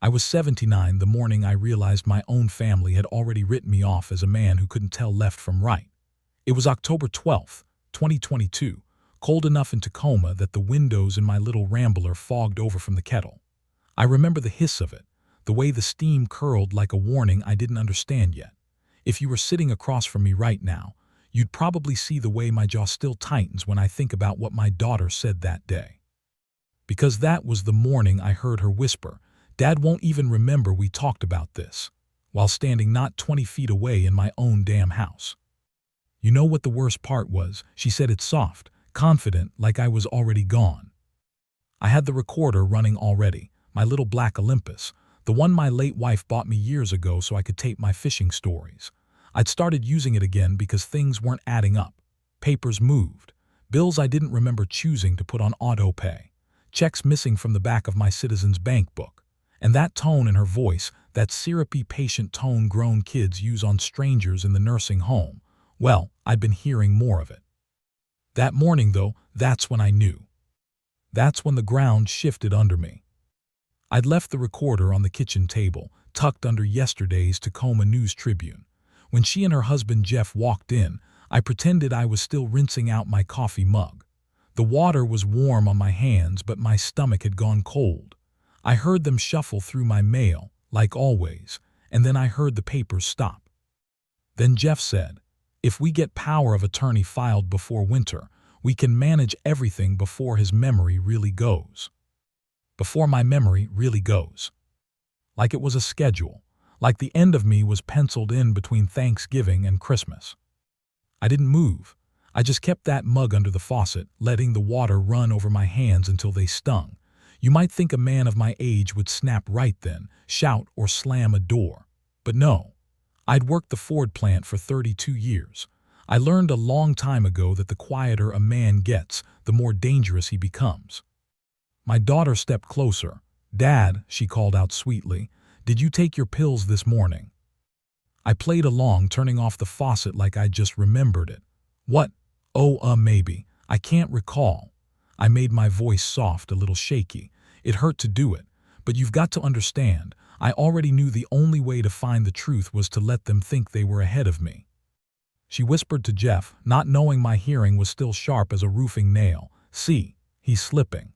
I was 79 the morning I realized my own family had already written me off as a man who couldn't tell left from right. It was October 12th, 2022, cold enough in Tacoma that the windows in my little Rambler fogged over from the kettle. I remember the hiss of it, the way the steam curled like a warning I didn't understand yet. If you were sitting across from me right now, you'd probably see the way my jaw still tightens when I think about what my daughter said that day. Because that was the morning I heard her whisper, "Dad won't even remember we talked about this," while standing not 20 feet away in my own damn house. You know what the worst part was? She said it soft, confident, like I was already gone. I had the recorder running already, my little black Olympus, the one my late wife bought me years ago so I could tape my fishing stories. I'd started using it again because things weren't adding up. Papers moved, bills I didn't remember choosing to put on auto pay, checks missing from the back of my Citizens Bank book. And that tone in her voice, that syrupy patient tone grown kids use on strangers in the nursing home, well, I'd been hearing more of it. That morning, though, that's when I knew. That's when the ground shifted under me. I'd left the recorder on the kitchen table, tucked under yesterday's Tacoma News Tribune. When she and her husband Jeff walked in, I pretended I was still rinsing out my coffee mug. The water was warm on my hands, but my stomach had gone cold. I heard them shuffle through my mail, like always, and then I heard the papers stop. Then Jeff said, "If we get power of attorney filed before winter, we can manage everything before his memory really goes." Before my memory really goes. Like it was a schedule, like the end of me was penciled in between Thanksgiving and Christmas. I didn't move. I just kept that mug under the faucet, letting the water run over my hands until they stung. You might think a man of my age would snap right then, shout or slam a door. But no. I'd worked the Ford plant for 32 years. I learned a long time ago that the quieter a man gets, the more dangerous he becomes. My daughter stepped closer. "Dad," she called out sweetly, "did you take your pills this morning?" I played along, turning off the faucet like I just remembered it. "What? Oh, maybe. I can't recall." I made my voice soft, a little shaky. It hurt to do it, but you've got to understand, I already knew the only way to find the truth was to let them think they were ahead of me. She whispered to Jeff, not knowing my hearing was still sharp as a roofing nail, "See, he's slipping."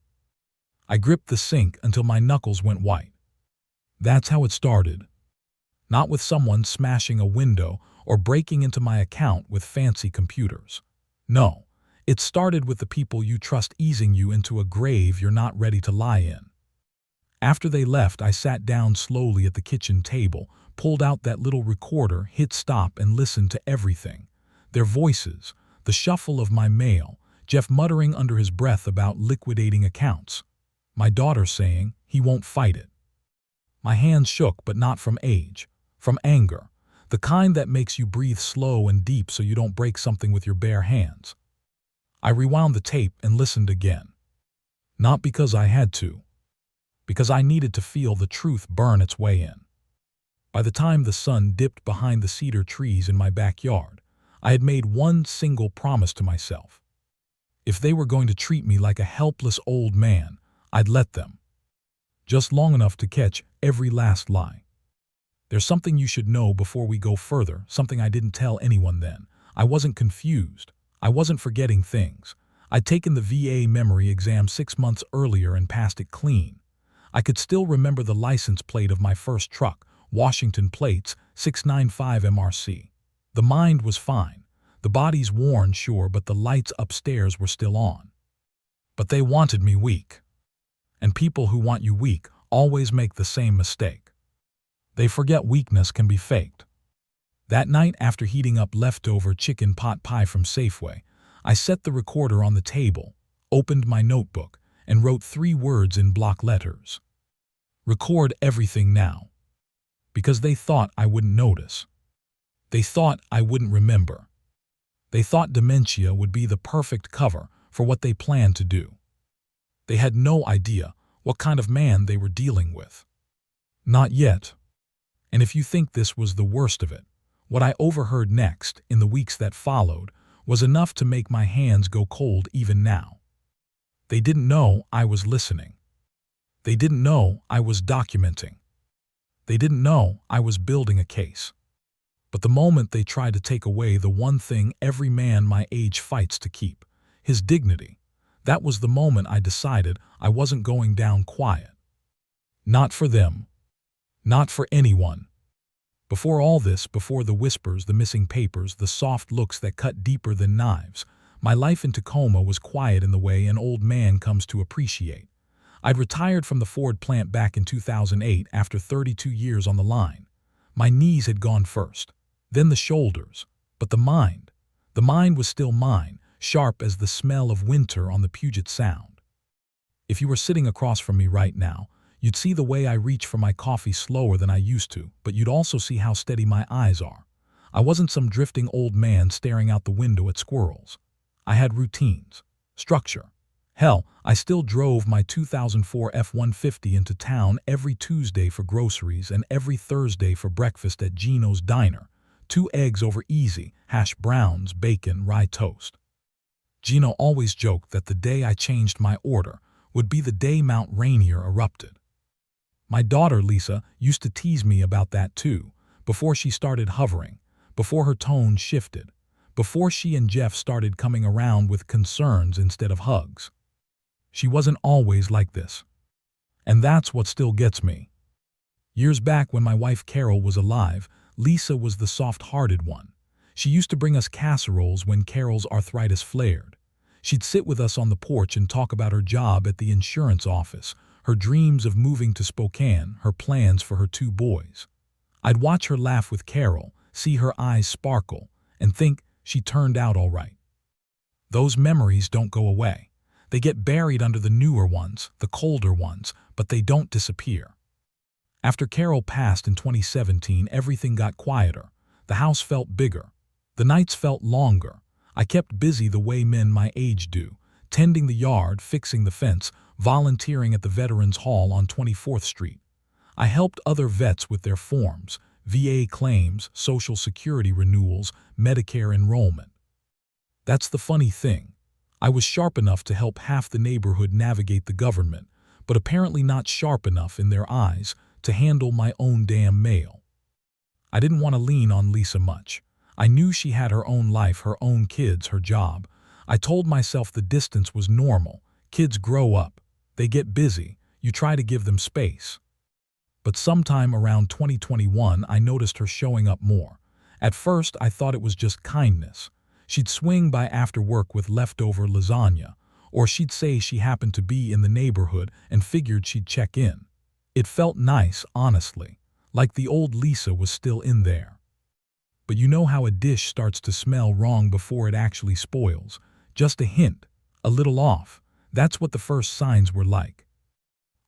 I gripped the sink until my knuckles went white. That's how it started. Not with someone smashing a window or breaking into my account with fancy computers. No. It started with the people you trust easing you into a grave you're not ready to lie in. After they left, I sat down slowly at the kitchen table, pulled out that little recorder, hit stop, and listened to everything. Their voices, the shuffle of my mail, Jeff muttering under his breath about liquidating accounts. My daughter saying, "He won't fight it." My hands shook, but not from age, from anger, the kind that makes you breathe slow and deep so you don't break something with your bare hands. I rewound the tape and listened again. Not because I had to. Because I needed to feel the truth burn its way in. By the time the sun dipped behind the cedar trees in my backyard, I had made one single promise to myself. If they were going to treat me like a helpless old man, I'd let them. Just long enough to catch every last lie. There's something you should know before we go further, something I didn't tell anyone then. I wasn't confused. I wasn't forgetting things. I'd taken the VA memory exam 6 months earlier and passed it clean. I could still remember the license plate of my first truck, Washington plates, 695 MRC. The mind was fine. The body's worn, sure, but the lights upstairs were still on. But they wanted me weak. And people who want you weak always make the same mistake. They forget weakness can be faked. That night, after heating up leftover chicken pot pie from Safeway, I set the recorder on the table, opened my notebook, and wrote 3 words in block letters. Record everything now. Because they thought I wouldn't notice. They thought I wouldn't remember. They thought dementia would be the perfect cover for what they planned to do. They had no idea what kind of man they were dealing with. Not yet. And if you think this was the worst of it, what I overheard next, in the weeks that followed, was enough to make my hands go cold even now. They didn't know I was listening. They didn't know I was documenting. They didn't know I was building a case. But the moment they tried to take away the one thing every man my age fights to keep, his dignity, that was the moment I decided I wasn't going down quiet. Not for them. Not for anyone. Before all this, before the whispers, the missing papers, the soft looks that cut deeper than knives, my life in Tacoma was quiet in the way an old man comes to appreciate. I'd retired from the Ford plant back in 2008 after 32 years on the line. My knees had gone first, then the shoulders, but the mind was still mine, sharp as the smell of winter on the Puget Sound. If you were sitting across from me right now, you'd see the way I reach for my coffee slower than I used to, but you'd also see how steady my eyes are. I wasn't some drifting old man staring out the window at squirrels. I had routines, structure. Hell, I still drove my 2004 F-150 into town every Tuesday for groceries and every Thursday for breakfast at Gino's Diner. 2 eggs over easy, hash browns, bacon, rye toast. Gino always joked that the day I changed my order would be the day Mount Rainier erupted. My daughter, Lisa, used to tease me about that too, before she started hovering, before her tone shifted, before she and Jeff started coming around with concerns instead of hugs. She wasn't always like this. And that's what still gets me. Years back when my wife Carol was alive, Lisa was the soft-hearted one. She used to bring us casseroles when Carol's arthritis flared. She'd sit with us on the porch and talk about her job at the insurance office, her dreams of moving to Spokane, her plans for her 2 boys. I'd watch her laugh with Carol, see her eyes sparkle, and think she turned out all right. Those memories don't go away. They get buried under the newer ones, the colder ones, but they don't disappear. After Carol passed in 2017, everything got quieter. The house felt bigger. The nights felt longer. I kept busy the way men my age do, tending the yard, fixing the fence, volunteering at the Veterans Hall on 24th Street. I helped other vets with their forms, VA claims, Social Security renewals, Medicare enrollment. That's the funny thing. I was sharp enough to help half the neighborhood navigate the government, but apparently not sharp enough in their eyes to handle my own damn mail. I didn't want to lean on Lisa much. I knew she had her own life, her own kids, her job. I told myself the distance was normal. Kids grow up. They get busy. You try to give them space. But sometime around 2021, I noticed her showing up more. At first, I thought it was just kindness. She'd swing by after work with leftover lasagna, or she'd say she happened to be in the neighborhood and figured she'd check in. It felt nice, honestly, like the old Lisa was still in there. But you know how a dish starts to smell wrong before it actually spoils? Just a hint, a little off. That's what the first signs were like.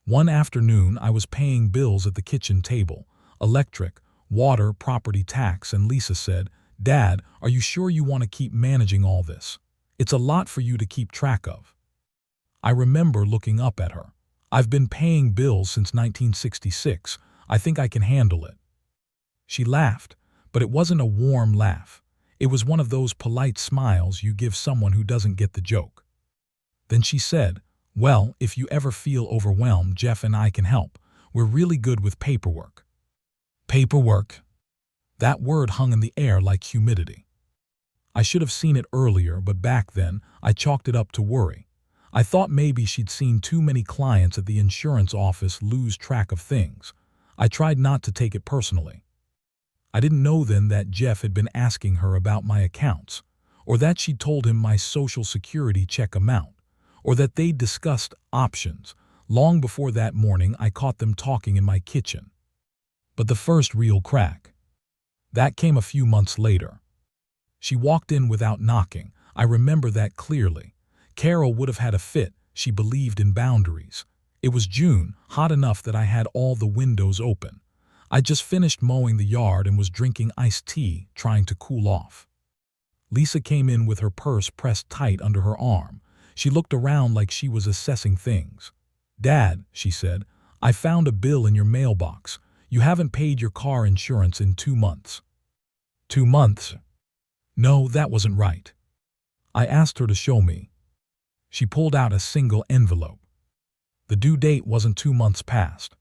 One afternoon, I was paying bills at the kitchen table, electric, water, property tax, and Lisa said, "Dad, are you sure you want to keep managing all this? It's a lot for you to keep track of." I remember looking up at her. "I've been paying bills since 1966. I think I can handle it." She laughed, but it wasn't a warm laugh. It was one of those polite smiles you give someone who doesn't get the joke. Then she said, "Well, if you ever feel overwhelmed, Jeff and I can help. We're really good with paperwork." Paperwork. That word hung in the air like humidity. I should have seen it earlier, but back then, I chalked it up to worry. I thought maybe she'd seen too many clients at the insurance office lose track of things. I tried not to take it personally. I didn't know then that Jeff had been asking her about my accounts, or that she'd told him my Social Security check amount, or that they'd discussed options. Long before that morning, I caught them talking in my kitchen. But the first real crack, that came a few months later. She walked in without knocking. I remember that clearly. Carol would have had a fit. She believed in boundaries. It was June, hot enough that I had all the windows open. I just finished mowing the yard and was drinking iced tea, trying to cool off. Lisa came in with her purse pressed tight under her arm. She looked around like she was assessing things. "Dad," she said, "I found a bill in your mailbox. You haven't paid your car insurance in 2 months." 2 months? No, that wasn't right. I asked her to show me. She pulled out a single envelope. The due date wasn't 2 months past.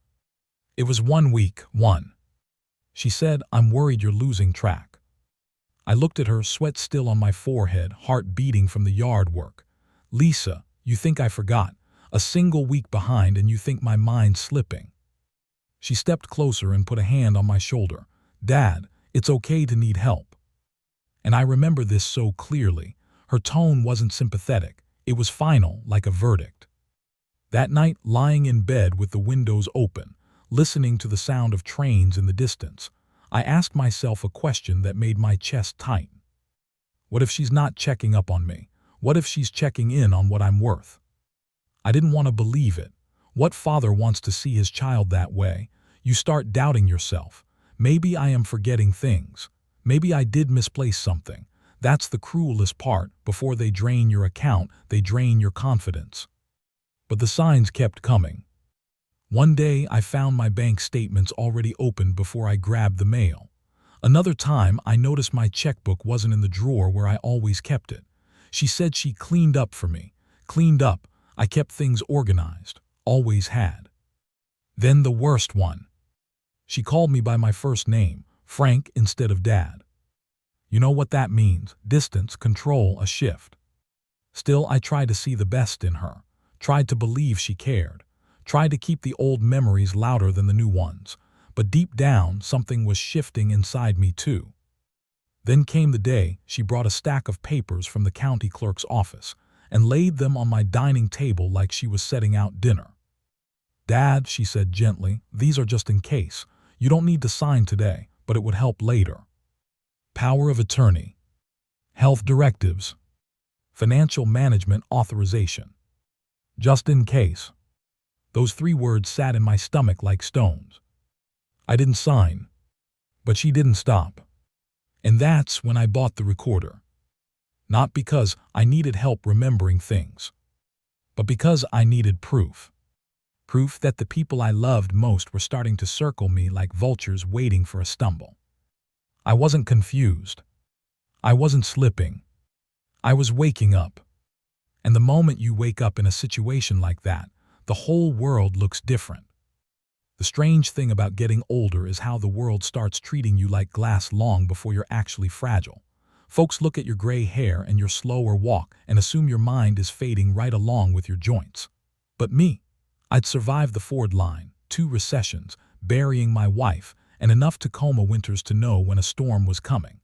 It was 1 week, one. She said, I'm worried you're losing track. I looked at her, sweat still on my forehead, heart beating from the yard work. Lisa, you think I forgot? A single week behind and you think my mind's slipping. She stepped closer and put a hand on my shoulder. Dad, it's okay to need help. And I remember this so clearly. Her tone wasn't sympathetic. It was final, like a verdict. That night, lying in bed with the windows open, listening to the sound of trains in the distance, I asked myself a question that made my chest tighten. What if she's not checking up on me? What if she's checking in on what I'm worth? I didn't want to believe it. What father wants to see his child that way? You start doubting yourself. Maybe I am forgetting things. Maybe I did misplace something. That's the cruelest part. Before they drain your account, they drain your confidence. But the signs kept coming. One day, I found my bank statements already opened before I grabbed the mail. Another time, I noticed my checkbook wasn't in the drawer where I always kept it. She said she cleaned up for me. Cleaned up. I kept things organized. Always had. Then the worst one. She called me by my first name, Frank, instead of Dad. You know what that means? Distance, control, a shift. Still, I tried to see the best in her. Tried to believe she cared. Tried to keep the old memories louder than the new ones. But deep down, something was shifting inside me too. Then came the day she brought a stack of papers from the county clerk's office and laid them on my dining table like she was setting out dinner. Dad, she said gently, these are just in case. You don't need to sign today, but it would help later. Power of attorney. Health directives. Financial management authorization. Just in case. Those 3 words sat in my stomach like stones. I didn't sign, but she didn't stop. And that's when I bought the recorder. Not because I needed help remembering things, but because I needed proof. Proof that the people I loved most were starting to circle me like vultures waiting for a stumble. I wasn't confused. I wasn't slipping. I was waking up. And the moment you wake up in a situation like that, the whole world looks different. The strange thing about getting older is how the world starts treating you like glass long before you're actually fragile. Folks look at your gray hair and your slower walk and assume your mind is fading right along with your joints. But me, I'd survived the Ford line, 2 recessions, burying my wife, and enough Tacoma winters to know when a storm was coming.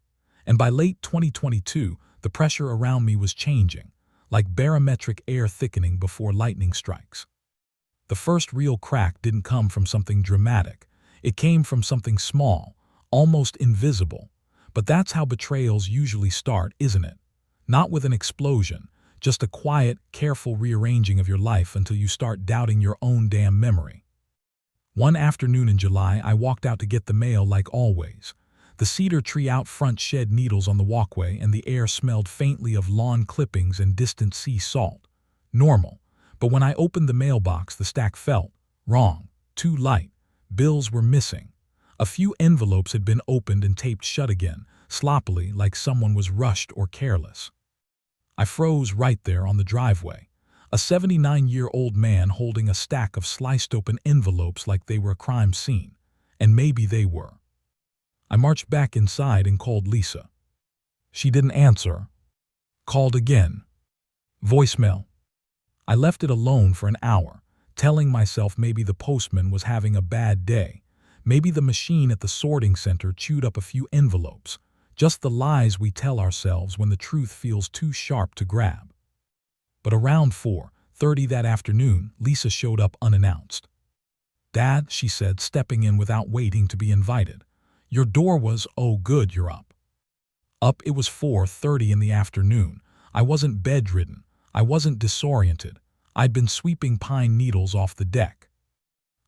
And by late 2022, the pressure around me was changing, like barometric air thickening before lightning strikes. The first real crack didn't come from something dramatic. It came from something small, almost invisible. But that's how betrayals usually start, isn't it? Not with an explosion, just a quiet, careful rearranging of your life until you start doubting your own damn memory. One afternoon in July, I walked out to get the mail like always. The cedar tree out front shed needles on the walkway and the air smelled faintly of lawn clippings and distant sea salt. Normal. But when I opened the mailbox, the stack felt wrong, too light. Bills were missing. A few envelopes had been opened and taped shut again, sloppily, like someone was rushed or careless. I froze right there on the driveway. A 79-year-old man holding a stack of sliced open envelopes like they were a crime scene. And maybe they were. I marched back inside and called Lisa. She didn't answer. Called again. Voicemail. I left it alone for an hour, telling myself maybe the postman was having a bad day. Maybe the machine at the sorting center chewed up a few envelopes. Just the lies we tell ourselves when the truth feels too sharp to grab. But around 4:30 that afternoon, Lisa showed up unannounced. Dad, she said, stepping in without waiting to be invited. Your door was, oh good, you're up. Up, it was 4:30 in the afternoon. I wasn't bedridden. I wasn't disoriented. I'd been sweeping pine needles off the deck.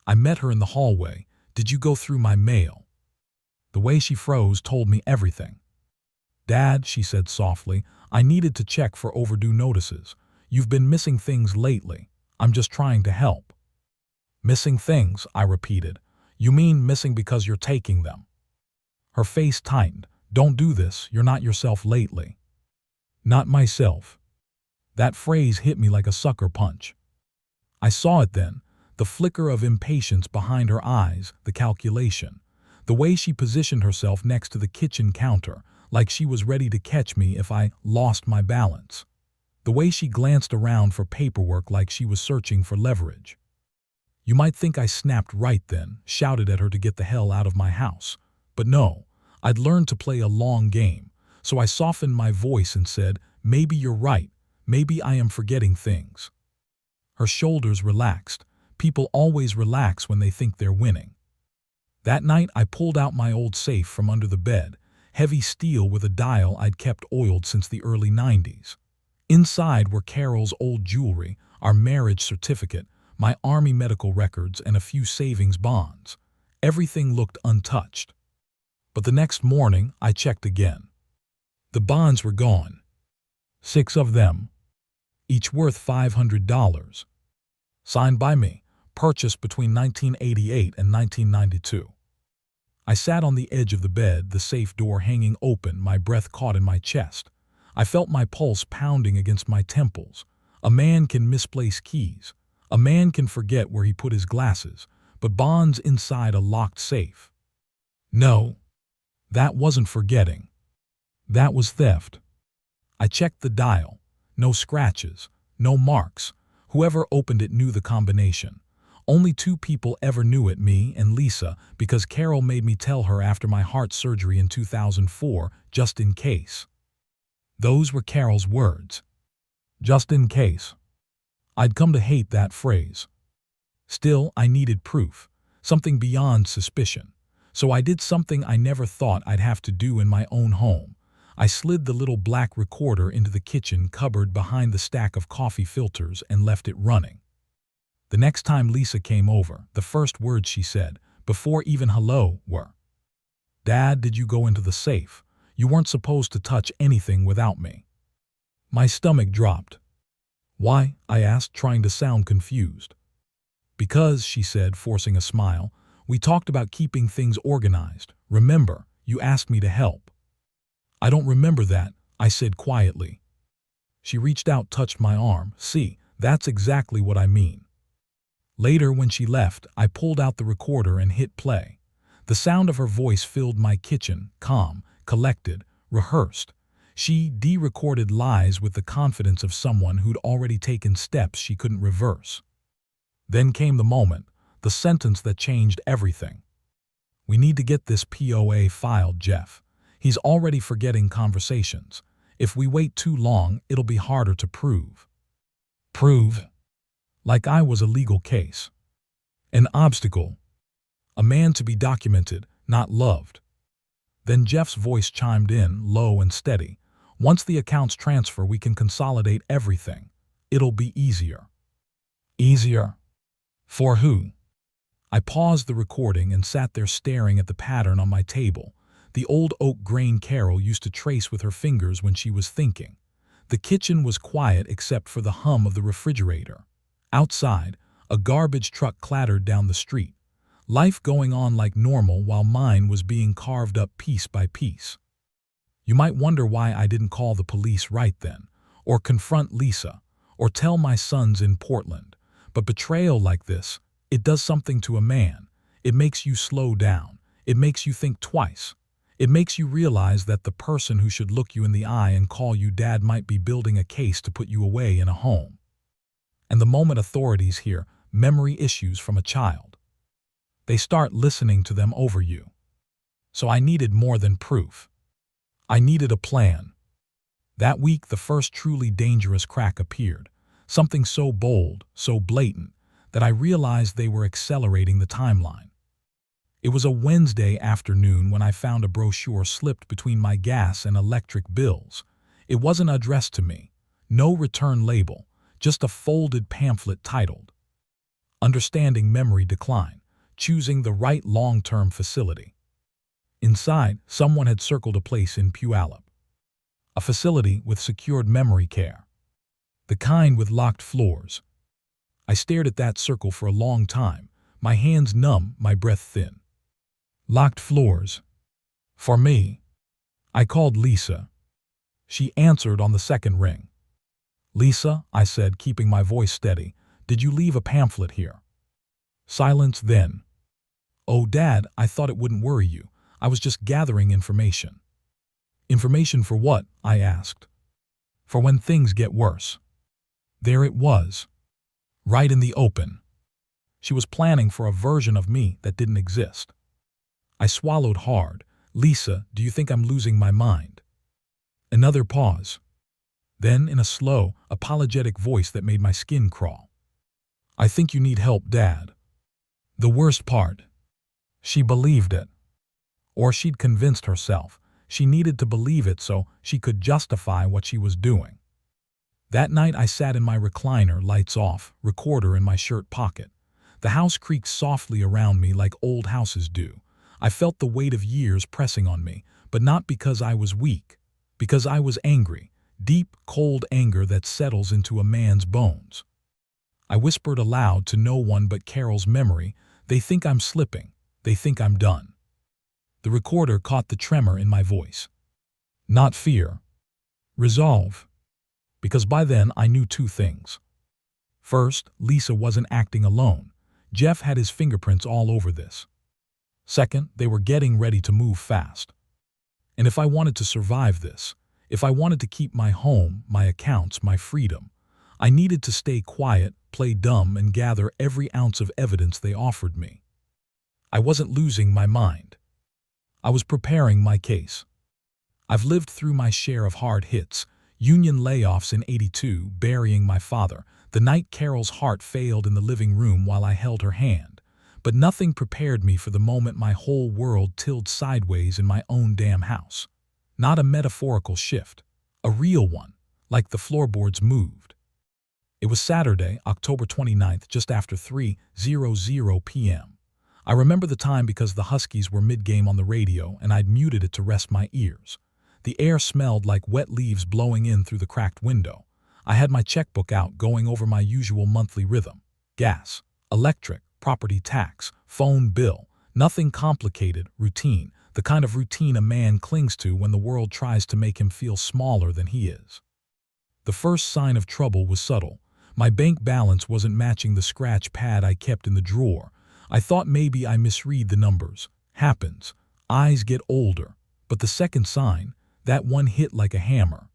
I met her in the hallway. Did you go through my mail? The way she froze told me everything. Dad, she said softly, I needed to check for overdue notices. You've been missing things lately. I'm just trying to help. Missing things, I repeated. You mean missing because you're taking them? Her face tightened. Don't do this. You're not yourself lately. Not myself. That phrase hit me like a sucker punch. I saw it then. The flicker of impatience behind her eyes, the calculation. The way she positioned herself next to the kitchen counter, like she was ready to catch me if I lost my balance. The way she glanced around for paperwork like she was searching for leverage. You might think I snapped right then, shouted at her to get the hell out of my house. But no, I'd learned to play a long game, so I softened my voice and said, "Maybe you're right, maybe I am forgetting things." Her shoulders relaxed. People always relax when they think they're winning. That night I pulled out my old safe from under the bed, heavy steel with a dial I'd kept oiled since the early 90s. Inside were Carol's old jewelry, our marriage certificate, my Army medical records, and a few savings bonds. Everything looked untouched. But the next morning, I checked again. The bonds were gone. 6 of them, each worth $500. Signed by me, purchased between 1988 and 1992. I sat on the edge of the bed, the safe door hanging open, my breath caught in my chest. I felt my pulse pounding against my temples. A man can misplace keys. A man can forget where he put his glasses, but bonds inside a locked safe. No, that wasn't forgetting. That was theft. I checked the dial. No scratches, no marks. Whoever opened it knew the combination. Only 2 people ever knew it, me and Lisa, because Carol made me tell her after my heart surgery in 2004, just in case. Those were Carol's words. Just in case. I'd come to hate that phrase. Still, I needed proof, something beyond suspicion. So I did something I never thought I'd have to do in my own home. I slid the little black recorder into the kitchen cupboard behind the stack of coffee filters and left it running. The next time Lisa came over, the first words she said, before even hello, were, "Dad, did you go into the safe? You weren't supposed to touch anything without me." My stomach dropped. "Why?" I asked, trying to sound confused. "Because," she said, forcing a smile, "we talked about keeping things organized. Remember, you asked me to help." "I don't remember that," I said quietly. She reached out, touched my arm. "See, that's exactly what I mean." Later, when she left, I pulled out the recorder and hit play. The sound of her voice filled my kitchen, calm, collected, rehearsed. She de-recorded lies with the confidence of someone who'd already taken steps she couldn't reverse. Then came the moment, the sentence that changed everything. "We need to get this POA filed, Jeff. He's already forgetting conversations. If we wait too long, it'll be harder to prove." Prove? Like I was a legal case. An obstacle. A man to be documented, not loved. Then Jeff's voice chimed in, low and steady. "Once the accounts transfer, we can consolidate everything. It'll be easier." Easier? For who? I paused the recording and sat there staring at the pattern on my table, the old oak grain Carol used to trace with her fingers when she was thinking. The kitchen was quiet except for the hum of the refrigerator. Outside, a garbage truck clattered down the street. Life going on like normal while mine was being carved up piece by piece. You might wonder why I didn't call the police right then, or confront Lisa, or tell my sons in Portland. But betrayal like this, it does something to a man. It makes you slow down. It makes you think twice. It makes you realize that the person who should look you in the eye and call you dad might be building a case to put you away in a home. And the moment authorities hear memory issues from a child, they start listening to them over you. So I needed more than proof. I needed a plan. That week, the first truly dangerous crack appeared, something so bold, so blatant, that I realized they were accelerating the timeline. It was a Wednesday afternoon when I found a brochure slipped between my gas and electric bills. It wasn't addressed to me, no return label, just a folded pamphlet titled, "Understanding Memory Decline, Choosing the Right Long-Term Facility." Inside, someone had circled a place in Puyallup. A facility with secured memory care. The kind with locked floors. I stared at that circle for a long time, my hands numb, my breath thin. Locked floors. For me. I called Lisa. She answered on the second ring. "Lisa," I said, keeping my voice steady, "did you leave a pamphlet here?" Silence then. "Oh, Dad, I thought it wouldn't worry you. I was just gathering information." "Information for what?" I asked. "For when things get worse." There it was, right in the open. She was planning for a version of me that didn't exist. I swallowed hard. "Lisa, do you think I'm losing my mind?" Another pause. Then, in a slow, apologetic voice that made my skin crawl, "I think you need help, Dad." The worst part, she believed it. Or she'd convinced herself. She needed to believe it so she could justify what she was doing. That night I sat in my recliner, lights off, recorder in my shirt pocket. The house creaked softly around me like old houses do. I felt the weight of years pressing on me, but not because I was weak, because I was angry, deep, cold anger that settles into a man's bones. I whispered aloud to no one but Carol's memory, "They think I'm slipping. They think I'm done." The recorder caught the tremor in my voice. Not fear. Resolve. Because by then I knew two things. First, Lisa wasn't acting alone. Jeff had his fingerprints all over this. Second, they were getting ready to move fast. And if I wanted to survive this, if I wanted to keep my home, my accounts, my freedom, I needed to stay quiet, play dumb, and gather every ounce of evidence they offered me. I wasn't losing my mind. I was preparing my case. I've lived through my share of hard hits, union layoffs in '82, burying my father, the night Carol's heart failed in the living room while I held her hand. But nothing prepared me for the moment my whole world tilted sideways in my own damn house. Not a metaphorical shift, a real one, like the floorboards moved. It was Saturday, October 29th, just after 3:00 p.m. I remember the time because the Huskies were mid-game on the radio and I'd muted it to rest my ears. The air smelled like wet leaves blowing in through the cracked window. I had my checkbook out, going over my usual monthly rhythm. Gas, electric, property tax, phone bill. Nothing complicated, routine. The kind of routine a man clings to when the world tries to make him feel smaller than he is. The first sign of trouble was subtle. My bank balance wasn't matching the scratch pad I kept in the drawer. I thought maybe I misread the numbers. Happens. Eyes get older. But the second sign, that one hit like a hammer.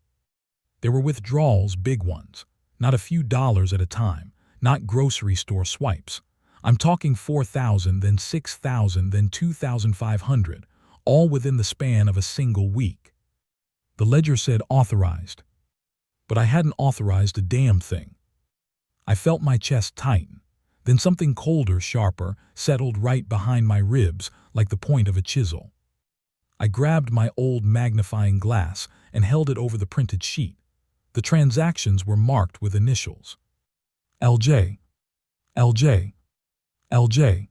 There were withdrawals, big ones. Not a few dollars at a time. Not grocery store swipes. I'm talking 4,000, then 6,000, then 2,500, all within the span of a single week. The ledger said authorized. But I hadn't authorized a damn thing. I felt my chest tighten. Then something colder, sharper, settled right behind my ribs like the point of a chisel. I grabbed my old magnifying glass and held it over the printed sheet. The transactions were marked with initials. LJ. LJ. LJ.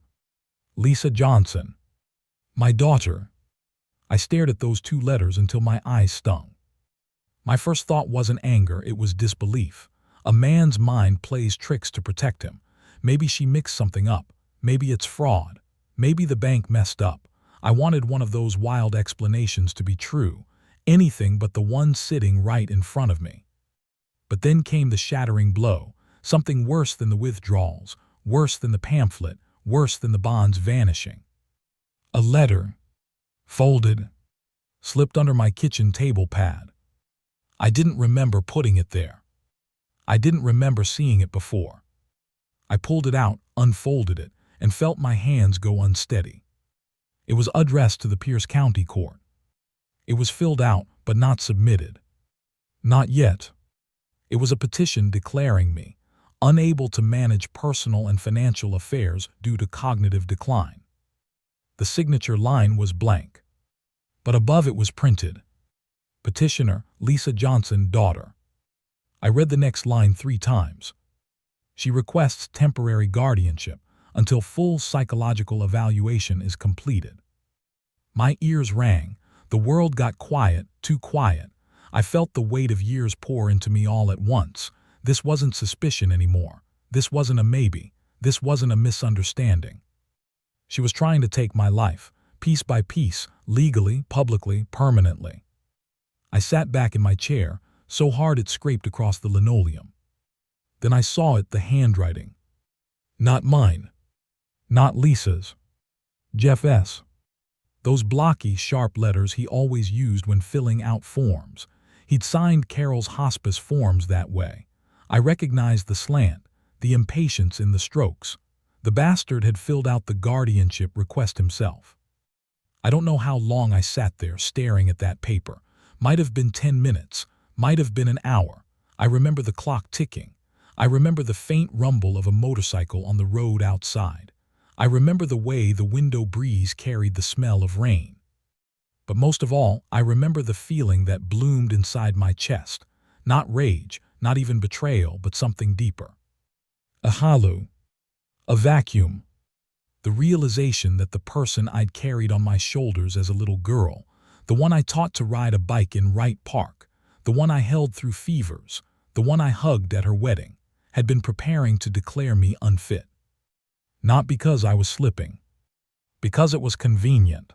Lisa Johnson. My daughter. I stared at those two letters until my eyes stung. My first thought wasn't anger, it was disbelief. A man's mind plays tricks to protect him. Maybe she mixed something up. Maybe it's fraud. Maybe the bank messed up. I wanted one of those wild explanations to be true. Anything but the one sitting right in front of me. But then came the shattering blow. Something worse than the withdrawals. Worse than the pamphlet. Worse than the bonds vanishing. A letter. Folded. Slipped under my kitchen table pad. I didn't remember putting it there. I didn't remember seeing it before. I pulled it out, unfolded it, and felt my hands go unsteady. It was addressed to the Pierce County Court. It was filled out, but not submitted. Not yet. It was a petition declaring me unable to manage personal and financial affairs due to cognitive decline. The signature line was blank, but above it was printed, Petitioner, Lisa Johnson, daughter. I read the next line 3 times. She requests temporary guardianship until full psychological evaluation is completed. My ears rang. The world got quiet, too quiet. I felt the weight of years pour into me all at once. This wasn't suspicion anymore. This wasn't a maybe. This wasn't a misunderstanding. She was trying to take my life, piece by piece, legally, publicly, permanently. I sat back in my chair, so hard it scraped across the linoleum. Then I saw it, the handwriting. Not mine. Not Lisa's. Jeff S. Those blocky, sharp letters he always used when filling out forms. He'd signed Carol's hospice forms that way. I recognized the slant, the impatience in the strokes. The bastard had filled out the guardianship request himself. I don't know how long I sat there staring at that paper. Might have been 10 minutes, might have been an hour. I remember the clock ticking. I remember the faint rumble of a motorcycle on the road outside. I remember the way the window breeze carried the smell of rain. But most of all, I remember the feeling that bloomed inside my chest. Not rage, not even betrayal, but something deeper. A hollow. A vacuum. The realization that the person I'd carried on my shoulders as a little girl, the one I taught to ride a bike in Wright Park, the one I held through fevers, the one I hugged at her wedding, had been preparing to declare me unfit. Not because I was slipping. Because it was convenient.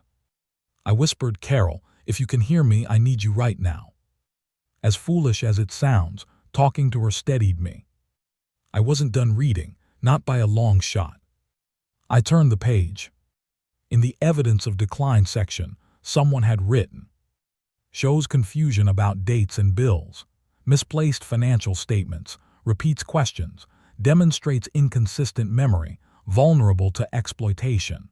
I whispered, "Carol, if you can hear me, I need you right now." As foolish as it sounds, talking to her steadied me. I wasn't done reading, not by a long shot. I turned the page. In the evidence of decline section, someone had written, "Shows confusion about dates and bills, misplaced financial statements, repeats questions, demonstrates inconsistent memory, vulnerable to exploitation."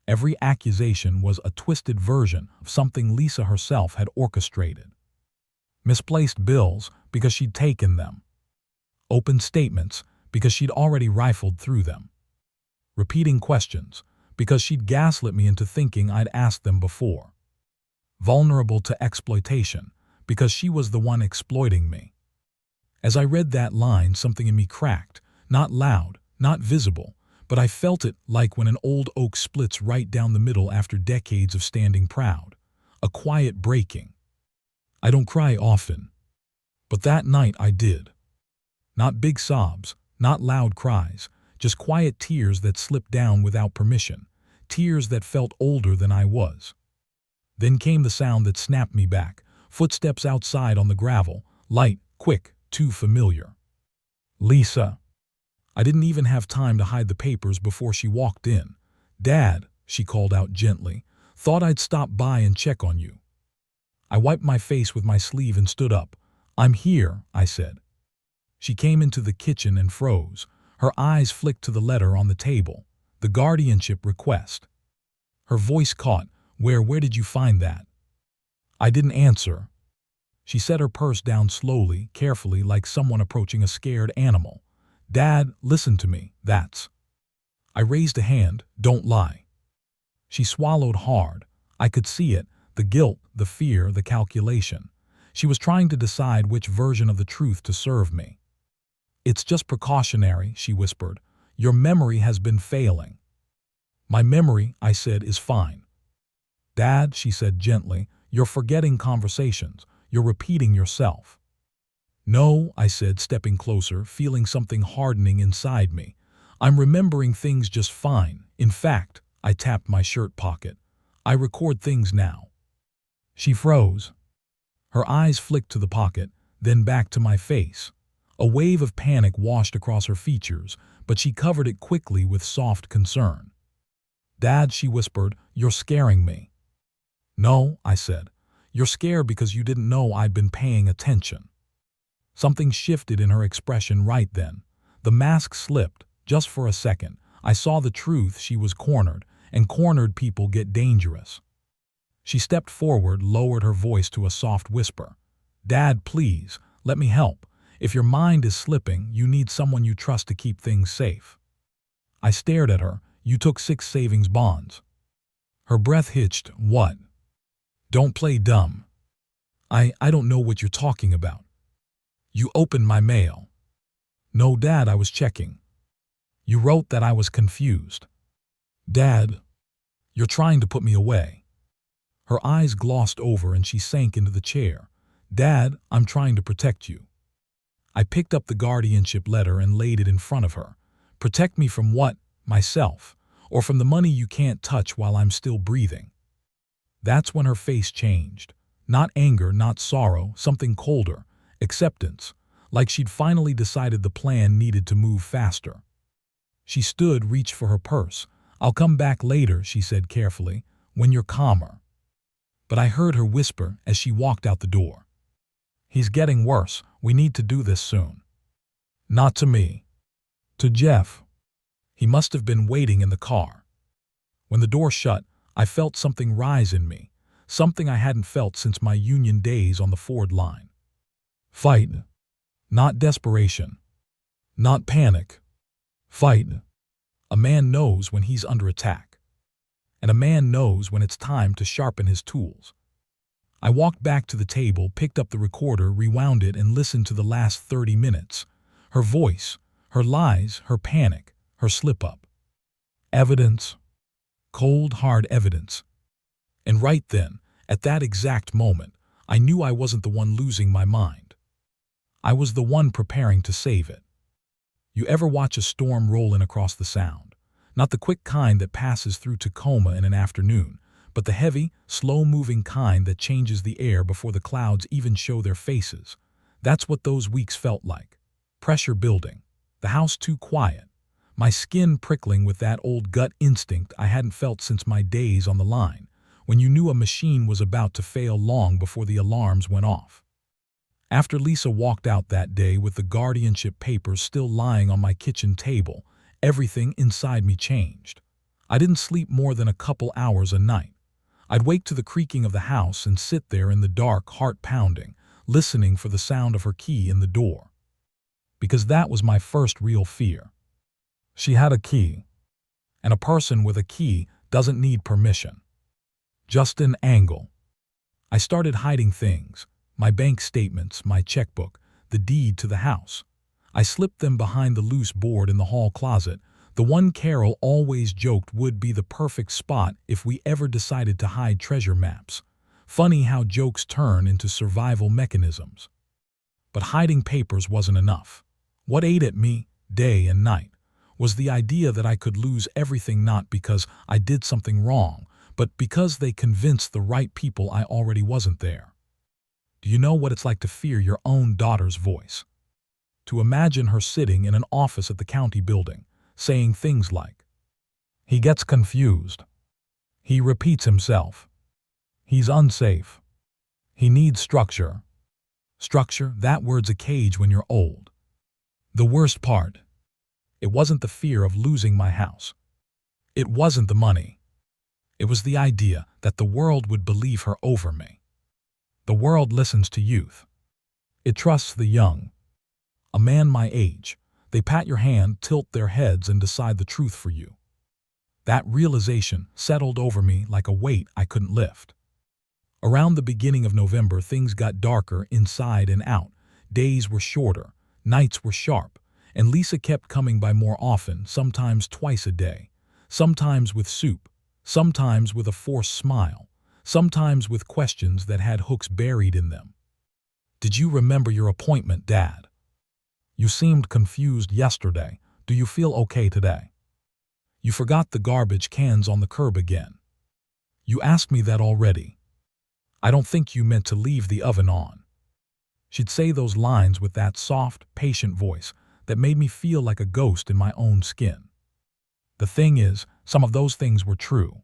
Every accusation was a twisted version of something Lisa herself had orchestrated. Misplaced bills because she'd taken them. Open statements because she'd already rifled through them. Repeating questions because she'd gaslit me into thinking I'd asked them before. Vulnerable to exploitation because she was the one exploiting me. As I read that line, something in me cracked, not loud, not visible, but I felt it like when an old oak splits right down the middle after decades of standing proud. A quiet breaking. I don't cry often, but that night I did. Not big sobs, not loud cries, just quiet tears that slipped down without permission, tears that felt older than I was. Then came the sound that snapped me back, footsteps outside on the gravel, light, quick, too familiar. Lisa. I didn't even have time to hide the papers before she walked in. "Dad," she called out gently, "thought I'd stop by and check on you." I wiped my face with my sleeve and stood up. "I'm here," I said. She came into the kitchen and froze. Her eyes flicked to the letter on the table, the guardianship request. Her voice caught, Where did you find that?" I didn't answer. She set her purse down slowly, carefully, like someone approaching a scared animal. "Dad, listen to me, that's..." I raised a hand, "Don't lie." She swallowed hard. I could see it, the guilt, the fear, the calculation. She was trying to decide which version of the truth to serve me. "It's just precautionary," she whispered. "Your memory has been failing." "My memory," I said, "is fine." "Dad," she said gently, "you're forgetting conversations. You're repeating yourself." "No," I said, stepping closer, feeling something hardening inside me. "I'm remembering things just fine. In fact," I tapped my shirt pocket, "I record things now." She froze. Her eyes flicked to the pocket, then back to my face. A wave of panic washed across her features, but she covered it quickly with soft concern. "Dad," she whispered, "you're scaring me." "No," I said. "You're scared because you didn't know I'd been paying attention." Something shifted in her expression right then. The mask slipped, just for a second. I saw the truth. She was cornered, and cornered people get dangerous. She stepped forward, lowered her voice to a soft whisper. "Dad, please, let me help. If your mind is slipping, you need someone you trust to keep things safe." I stared at her. "You took 6 savings bonds." Her breath hitched. "What?" "Don't play dumb." I don't know what you're talking about." "You opened my mail." "No, Dad, I was checking." "You wrote that I was confused." "Dad, you're trying to put me away." Her eyes glossed over and she sank into the chair. "Dad, I'm trying to protect you." I picked up the guardianship letter and laid it in front of her. "Protect me from what? Myself? Or from the money you can't touch while I'm still breathing?" That's when her face changed. Not anger, not sorrow, something colder. Acceptance. Like she'd finally decided the plan needed to move faster. She stood, reached for her purse. "I'll come back later," she said carefully, "when you're calmer." But I heard her whisper as she walked out the door. "He's getting worse. We need to do this soon." Not to me. To Jeff. He must have been waiting in the car. When the door shut, I felt something rise in me, something I hadn't felt since my union days on the Ford line. Fight. Not desperation. Not panic. Fight. A man knows when he's under attack. And a man knows when it's time to sharpen his tools. I walked back to the table, picked up the recorder, rewound it, and listened to the last 30 minutes. Her voice, her lies, her panic, her slip-up. Evidence. Cold, hard evidence. And right then, at that exact moment, I knew I wasn't the one losing my mind. I was the one preparing to save it. You ever watch a storm roll in across the Sound? Not the quick kind that passes through Tacoma in an afternoon, but the heavy, slow-moving kind that changes the air before the clouds even show their faces. That's what those weeks felt like. Pressure building. The house too quiet. My skin prickling with that old gut instinct I hadn't felt since my days on the line, when you knew a machine was about to fail long before the alarms went off. After Lisa walked out that day with the guardianship papers still lying on my kitchen table, everything inside me changed. I didn't sleep more than a couple hours a night. I'd wake to the creaking of the house and sit there in the dark, heart pounding, listening for the sound of her key in the door. Because that was my first real fear. She had a key. And a person with a key doesn't need permission. Just an angle. I started hiding things. My bank statements, my checkbook, the deed to the house. I slipped them behind the loose board in the hall closet, the one Carol always joked would be the perfect spot if we ever decided to hide treasure maps. Funny how jokes turn into survival mechanisms. But hiding papers wasn't enough. What ate at me, day and night, was the idea that I could lose everything not because I did something wrong, but because they convinced the right people I already wasn't there. Do you know what it's like to fear your own daughter's voice? To imagine her sitting in an office at the county building, saying things like, "He gets confused. He repeats himself. He's unsafe. He needs structure." Structure, that word's a cage when you're old. The worst part, it wasn't the fear of losing my house. It wasn't the money. It was the idea that the world would believe her over me. The world listens to youth. It trusts the young. A man my age, they pat your hand, tilt their heads, and decide the truth for you. That realization settled over me like a weight I couldn't lift. Around the beginning of November, things got darker inside and out. Days were shorter, nights were sharp, and Lisa kept coming by more often, sometimes twice a day, sometimes with soup, sometimes with a forced smile, sometimes with questions that had hooks buried in them. "Did you remember your appointment, Dad? You seemed confused yesterday. Do you feel okay today? You forgot the garbage cans on the curb again. You asked me that already. I don't think you meant to leave the oven on." She'd say those lines with that soft, patient voice that made me feel like a ghost in my own skin. The thing is, some of those things were true.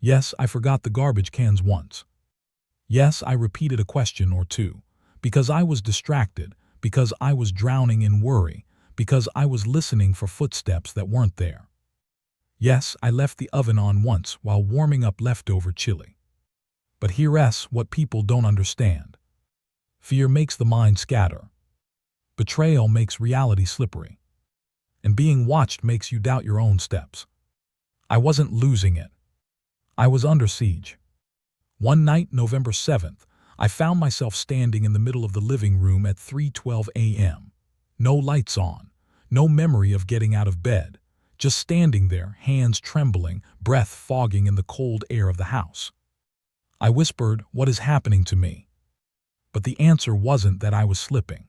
Yes, I forgot the garbage cans once. Yes, I repeated a question or two, because I was distracted, because I was drowning in worry, because I was listening for footsteps that weren't there. Yes, I left the oven on once while warming up leftover chili. But here's what people don't understand. Fear makes the mind scatter. Betrayal makes reality slippery. And being watched makes you doubt your own steps. I wasn't losing it. I was under siege. One night, November 7th, I found myself standing in the middle of the living room at 3:12 a.m. No lights on, no memory of getting out of bed, just standing there, hands trembling, breath fogging in the cold air of the house. I whispered, "What is happening to me?" But the answer wasn't that I was slipping.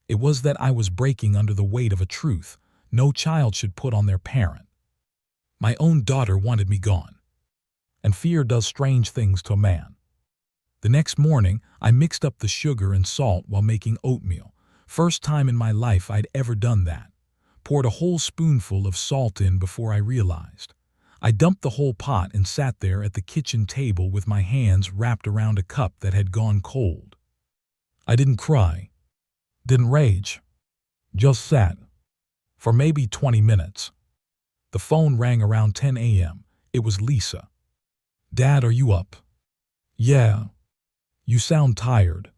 It was that I was breaking under the weight of a truth no child should put on their parent. My own daughter wanted me gone. And fear does strange things to a man. The next morning, I mixed up the sugar and salt while making oatmeal. First time in my life I'd ever done that. poured a whole spoonful of salt in before I realized. I dumped the whole pot and sat there at the kitchen table with my hands wrapped around a cup that had gone cold. I didn't cry, didn't rage, just sat. For maybe 20 minutes. The phone rang around 10 a.m. It was Lisa. "Dad, are you up?" "Yeah." "You sound tired."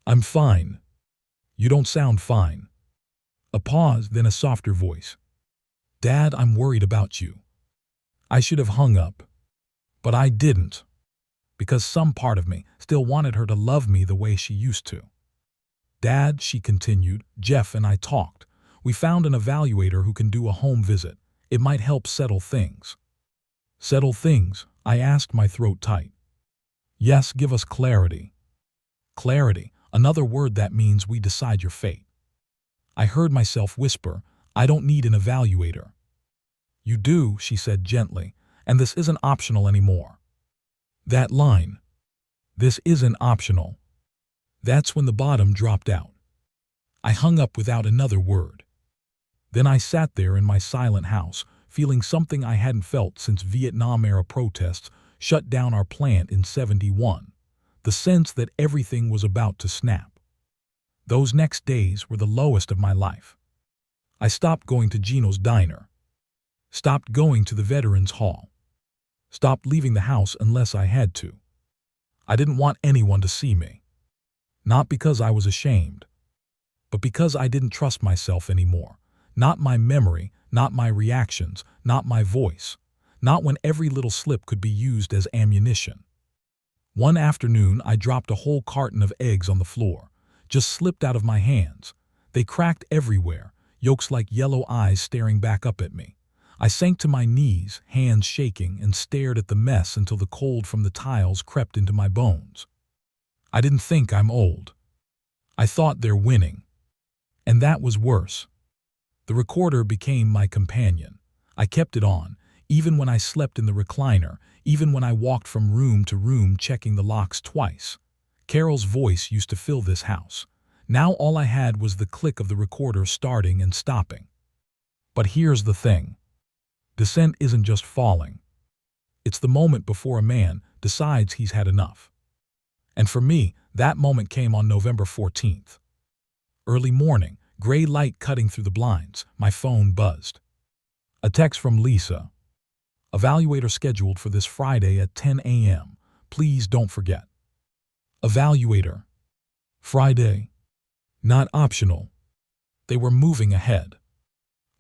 "I'm fine." "You don't sound fine." A pause, then a softer voice. "Dad, I'm worried about you." I should have hung up. But I didn't. Because some part of me still wanted her to love me the way she used to. "Dad," she continued, "Jeff and I talked. We found an evaluator who can do a home visit. It might help settle things." "Settle things?" I asked, my throat tight. "Yes, give us clarity." "Clarity, another word that means we decide your fate." I heard myself whisper, "I don't need an evaluator." "You do," she said gently, "and this isn't optional anymore." That line, "This isn't optional." That's when the bottom dropped out. I hung up without another word. Then I sat there in my silent house, feeling something I hadn't felt since Vietnam-era protests shut down our plant in '71, the sense that everything was about to snap. Those next days were the lowest of my life. I stopped going to Gino's diner, stopped going to the Veterans Hall, stopped leaving the house unless I had to. I didn't want anyone to see me. Not because I was ashamed, but because I didn't trust myself anymore. Not my memory, not my reactions, not my voice, not when every little slip could be used as ammunition. One afternoon, I dropped a whole carton of eggs on the floor, just slipped out of my hands. They cracked everywhere, yolks like yellow eyes staring back up at me. I sank to my knees, hands shaking, and stared at the mess until the cold from the tiles crept into my bones. I didn't think I'm old. I thought they're winning. And that was worse. The recorder became my companion. I kept it on, even when I slept in the recliner, even when I walked from room to room checking the locks twice. Carol's voice used to fill this house. Now all I had was the click of the recorder starting and stopping. But here's the thing. Descent isn't just falling. It's the moment before a man decides he's had enough. And for me, that moment came on November 14th. Early morning, gray light cutting through the blinds, my phone buzzed. A text from Lisa. "Evaluator scheduled for this Friday at 10 a.m. Please don't forget." Evaluator. Friday. Not optional. They were moving ahead.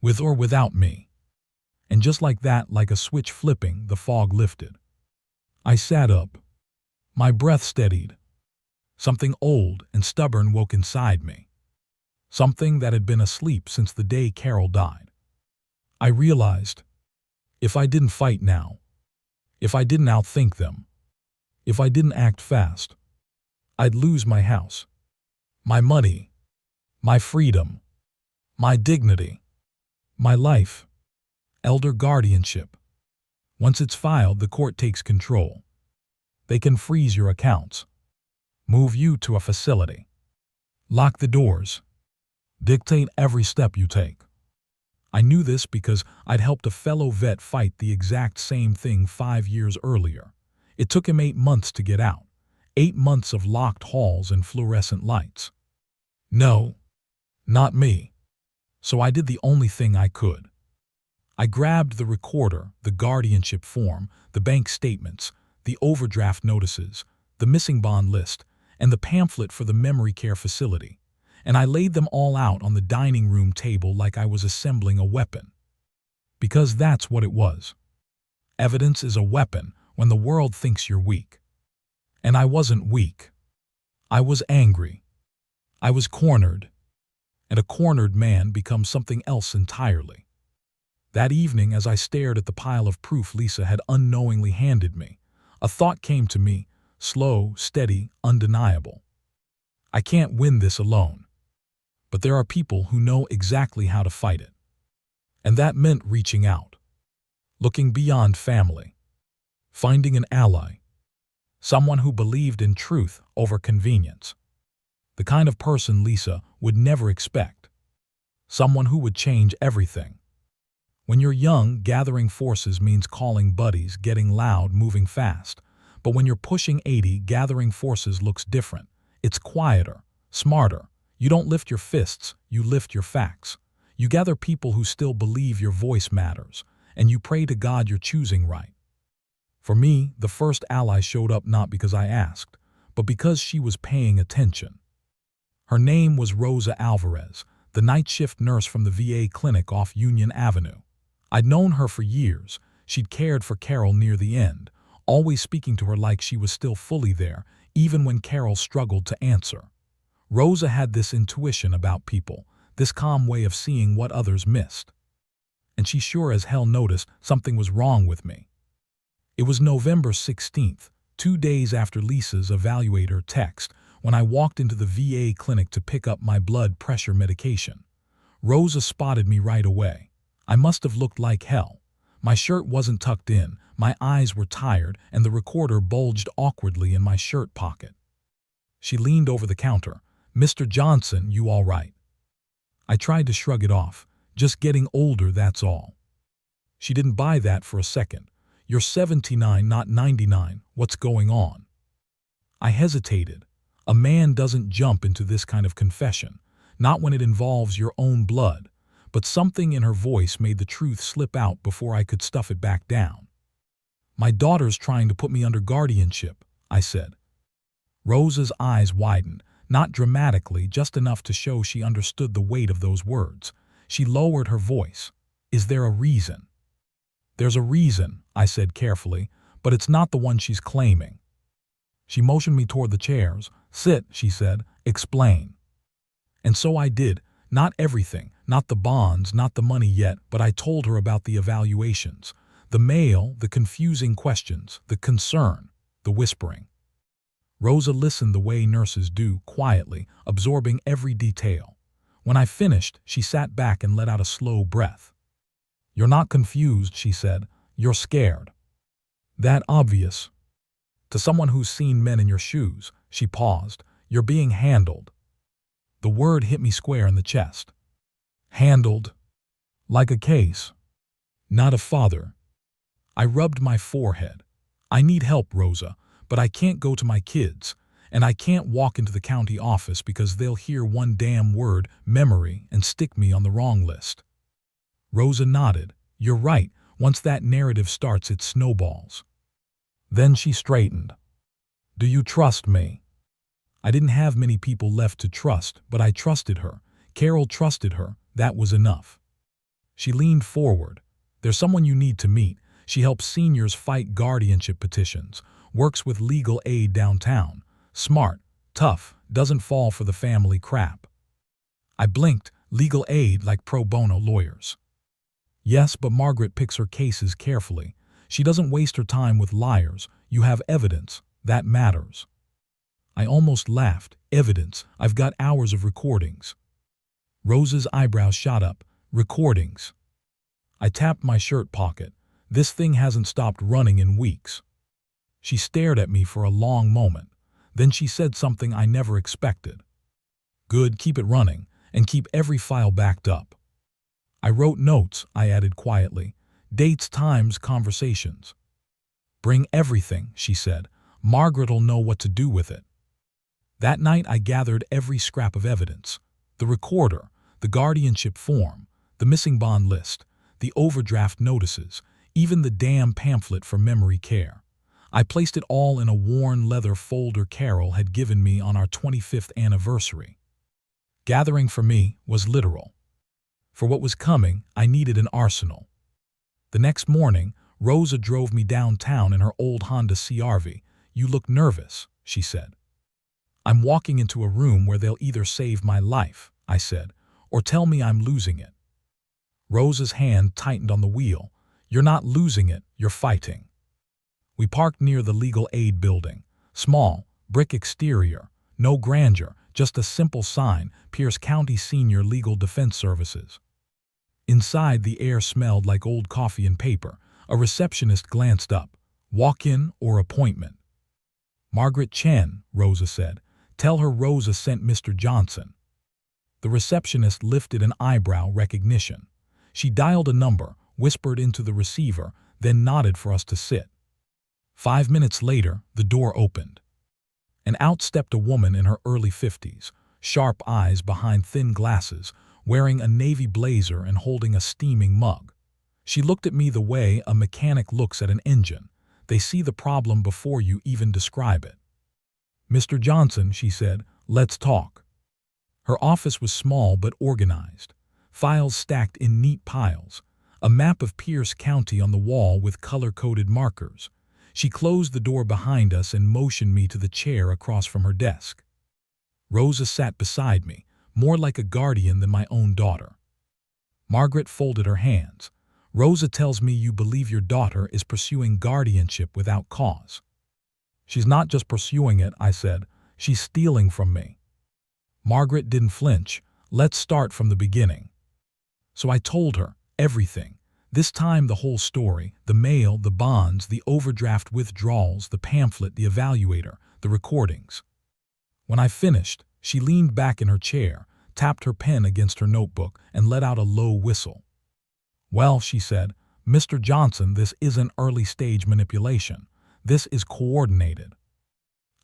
With or without me. And just like that, like a switch flipping, the fog lifted. I sat up. My breath steadied. Something old and stubborn woke inside me. Something that had been asleep since the day Carol died. I realized, if I didn't fight now, if I didn't outthink them, if I didn't act fast, I'd lose my house, my money, my freedom, my dignity, my life. Elder guardianship. Once it's filed, the court takes control. They can freeze your accounts, move you to a facility, lock the doors, dictate every step you take. I knew this because I'd helped a fellow vet fight the exact same thing 5 years earlier. It took him 8 months to get out. 8 months of locked halls and fluorescent lights. No, not me. So I did the only thing I could. I grabbed the recorder, the guardianship form, the bank statements, the overdraft notices, the missing bond list, and the pamphlet for the memory care facility, and I laid them all out on the dining room table like I was assembling a weapon. Because that's what it was. Evidence is a weapon when the world thinks you're weak. And I wasn't weak. I was angry. I was cornered. And a cornered man becomes something else entirely. That evening, as I stared at the pile of proof Lisa had unknowingly handed me, a thought came to me, slow, steady, undeniable. I can't win this alone. But there are people who know exactly how to fight it. And that meant reaching out, looking beyond family, finding an ally, someone who believed in truth over convenience, the kind of person Lisa would never expect. Someone who would change everything. When you're young, gathering forces means calling buddies, getting loud, moving fast. But when you're pushing 80, gathering forces looks different. It's quieter, smarter. You don't lift your fists, you lift your facts. You gather people who still believe your voice matters, and you pray to God you're choosing right. For me, the first ally showed up not because I asked, but because she was paying attention. Her name was Rosa Alvarez, the night shift nurse from the VA clinic off Union Avenue. I'd known her for years. She'd cared for Carol near the end, always speaking to her like she was still fully there, even when Carol struggled to answer. Rosa had this intuition about people, this calm way of seeing what others missed. And she sure as hell noticed something was wrong with me. It was November 16th, 2 days after Lisa's evaluator text, when I walked into the VA clinic to pick up my blood pressure medication. Rosa spotted me right away. I must have looked like hell. My shirt wasn't tucked in, my eyes were tired, and the recorder bulged awkwardly in my shirt pocket. She leaned over the counter. "Mr. Johnson, you all right?" I tried to shrug it off. "Just getting older, that's all." She didn't buy that for a second. "You're 79, not 99. What's going on?" I hesitated. A man doesn't jump into this kind of confession, not when it involves your own blood. But something in her voice made the truth slip out before I could stuff it back down. "My daughter's trying to put me under guardianship," I said. Rosa's eyes widened, not dramatically, just enough to show she understood the weight of those words. She lowered her voice. "Is there a reason?" "There's a reason," I said carefully, "but it's not the one she's claiming." She motioned me toward the chairs. "Sit," she said. "Explain." And so I did. Not everything, not the bonds, not the money yet, but I told her about the evaluations, the mail, the confusing questions, the concern, the whispering. Rosa listened the way nurses do, quietly, absorbing every detail. When I finished, she sat back and let out a slow breath. "You're not confused," she said. "You're scared." "That obvious?" "To someone who's seen men in your shoes," she paused. "You're being handled." The word hit me square in the chest. Handled? Like a case. Not a father. I rubbed my forehead. "I need help, Rosa, but I can't go to my kids, and I can't walk into the county office because they'll hear one damn word, memory, and stick me on the wrong list." Rosa nodded. "You're right. Once that narrative starts, it snowballs." Then she straightened. "Do you trust me?" I didn't have many people left to trust, but I trusted her. Carol trusted her. That was enough. She leaned forward. "There's someone you need to meet. She helps seniors fight guardianship petitions, works with legal aid downtown. Smart, tough, doesn't fall for the family crap." I blinked. "Legal aid, like pro bono lawyers?" "Yes, but Margaret picks her cases carefully. She doesn't waste her time with liars. You have evidence. That matters." I almost laughed. "Evidence? I've got hours of recordings." Rosa's eyebrows shot up. "Recordings?" I tapped my shirt pocket. "This thing hasn't stopped running in weeks." She stared at me for a long moment. Then she said something I never expected. "Good, keep it running, and keep every file backed up." "I wrote notes," I added quietly. "Dates, times, conversations." "Bring everything," she said. "Margaret'll know what to do with it." That night I gathered every scrap of evidence. The recorder, the guardianship form, the missing bond list, the overdraft notices, even the damn pamphlet for memory care. I placed it all in a worn leather folder Carol had given me on our 25th anniversary. Gathering for me was literal. For what was coming, I needed an arsenal. The next morning, Rosa drove me downtown in her old Honda CR-V. "You look nervous," she said. "I'm walking into a room where they'll either save my life," I said, "or tell me I'm losing it." Rosa's hand tightened on the wheel. "You're not losing it, you're fighting." We parked near the legal aid building. Small, brick exterior, no grandeur, just a simple sign, Pierce County Senior Legal Defense Services. Inside, the air smelled like old coffee and paper. A receptionist glanced up. "Walk-in or appointment?" "Margaret Chen," Rosa said. "Tell her Rosa sent Mr. Johnson." The receptionist lifted an eyebrow recognition. She dialed a number, whispered into the receiver, then nodded for us to sit. 5 minutes later, the door opened. And out stepped a woman in her early 50s, sharp eyes behind thin glasses, wearing a navy blazer and holding a steaming mug. She looked at me the way a mechanic looks at an engine. They see the problem before you even describe it. "Mr. Johnson," she said, "let's talk." Her office was small but organized. Files stacked in neat piles. A map of Pierce County on the wall with color-coded markers. She closed the door behind us and motioned me to the chair across from her desk. Rosa sat beside me, more like a guardian than my own daughter. Margaret folded her hands. "Rosa tells me you believe your daughter is pursuing guardianship without cause." "She's not just pursuing it," I said. "She's stealing from me." Margaret didn't flinch. "Let's start from the beginning." So I told her everything. This time the whole story, the mail, the bonds, the overdraft withdrawals, the pamphlet, the evaluator, the recordings. When I finished, she leaned back in her chair, tapped her pen against her notebook, and let out a low whistle. "Well," she said, "Mr. Johnson, this isn't early-stage manipulation. This is coordinated."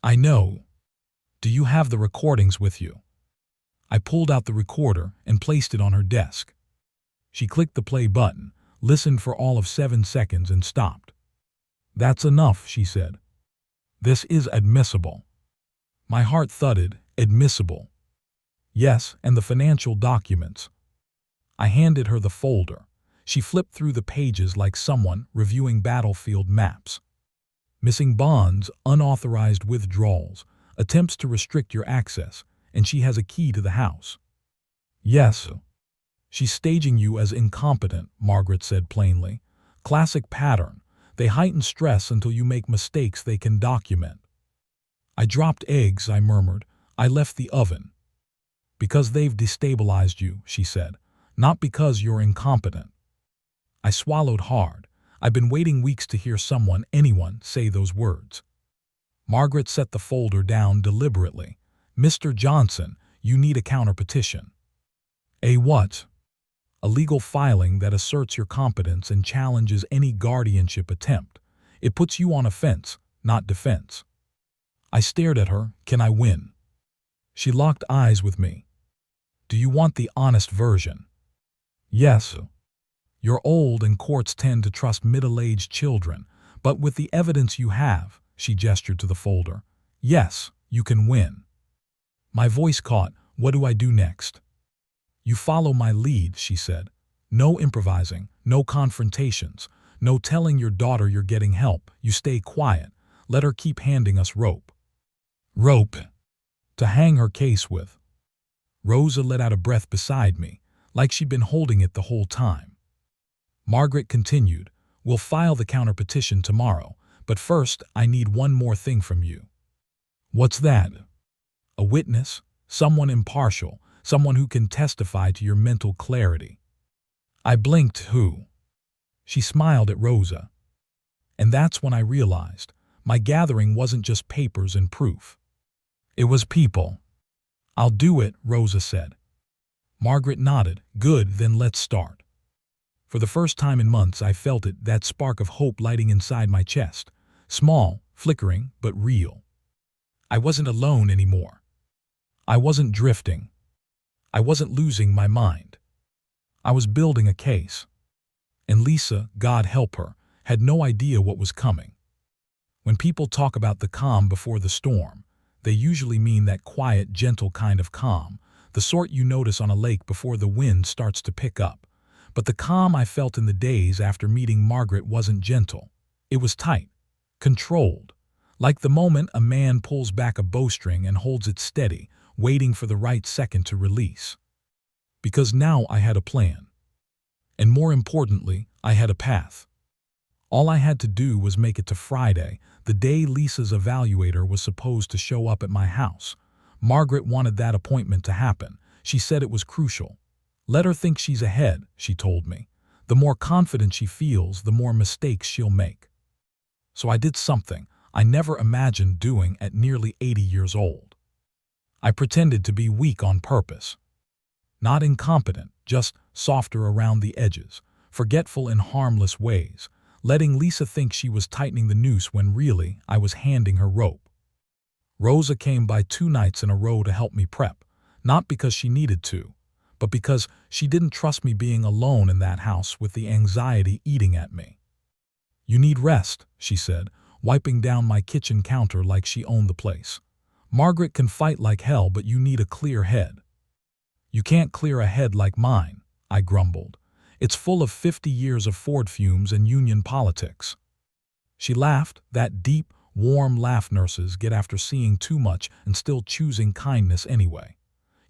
"I know. Do you have the recordings with you?" I pulled out the recorder and placed it on her desk. She clicked the play button, listened for all of 7 seconds, and stopped. "That's enough," she said. "This is admissible." My heart thudded. Admissible. Yes, and the financial documents. I handed her the folder. She flipped through the pages like someone reviewing battlefield maps. Missing bonds, unauthorized withdrawals, attempts to restrict your access, and she has a key to the house. "Yes. She's staging you as incompetent," Margaret said plainly. "Classic pattern. They heighten stress until you make mistakes they can document." "I dropped eggs," I murmured. "I left the oven." "Because they've destabilized you," she said. "Not because you're incompetent." I swallowed hard. I've been waiting weeks to hear someone, anyone, say those words. Margaret set the folder down deliberately. "Mr. Johnson, you need a counterpetition." "A what?" "A legal filing that asserts your competence and challenges any guardianship attempt. It puts you on offense, not defense." I stared at her. "Can I win?" She locked eyes with me. "Do you want the honest version?" "Yes. You're old and courts tend to trust middle-aged children, but with the evidence you have," she gestured to the folder, "yes, you can win." My voice caught. "What do I do next?" "You follow my lead," she said. "No improvising, no confrontations, no telling your daughter you're getting help. You stay quiet. Let her keep handing us rope." "Rope?" "To hang her case with." Rosa let out a breath beside me, like she'd been holding it the whole time. Margaret continued, "We'll file the counterpetition tomorrow, but first I need one more thing from you." "What's that?" "A witness, someone impartial, someone who can testify to your mental clarity." I blinked. "Who?" She smiled at Rosa. And that's when I realized my gathering wasn't just papers and proof. It was people. "I'll do it," Rosa said. Margaret nodded. "Good, then let's start." For the first time in months I felt it, that spark of hope lighting inside my chest. Small, flickering, but real. I wasn't alone anymore. I wasn't drifting. I wasn't losing my mind. I was building a case. And Lisa, God help her, had no idea what was coming. When people talk about the calm before the storm, they usually mean that quiet, gentle kind of calm, the sort you notice on a lake before the wind starts to pick up. But the calm I felt in the days after meeting Margaret wasn't gentle. It was tight, controlled, like the moment a man pulls back a bowstring and holds it steady, waiting for the right second to release. Because now I had a plan. And more importantly, I had a path. All I had to do was make it to Friday, the day Lisa's evaluator was supposed to show up at my house. Margaret wanted that appointment to happen. She said it was crucial. "Let her think she's ahead," she told me. "The more confident she feels, the more mistakes she'll make." So I did something I never imagined doing at nearly 80 years old. I pretended to be weak on purpose. Not incompetent, just softer around the edges, forgetful in harmless ways, letting Lisa think she was tightening the noose when really I was handing her rope. Rosa came by 2 nights in a row to help me prep, not because she needed to, but because she didn't trust me being alone in that house with the anxiety eating at me. "You need rest," she said, wiping down my kitchen counter like she owned the place. "Margaret can fight like hell, but you need a clear head." "You can't clear a head like mine," I grumbled. "It's full of 50 years of Ford fumes and union politics." She laughed, that deep, warm laugh nurses get after seeing too much and still choosing kindness anyway.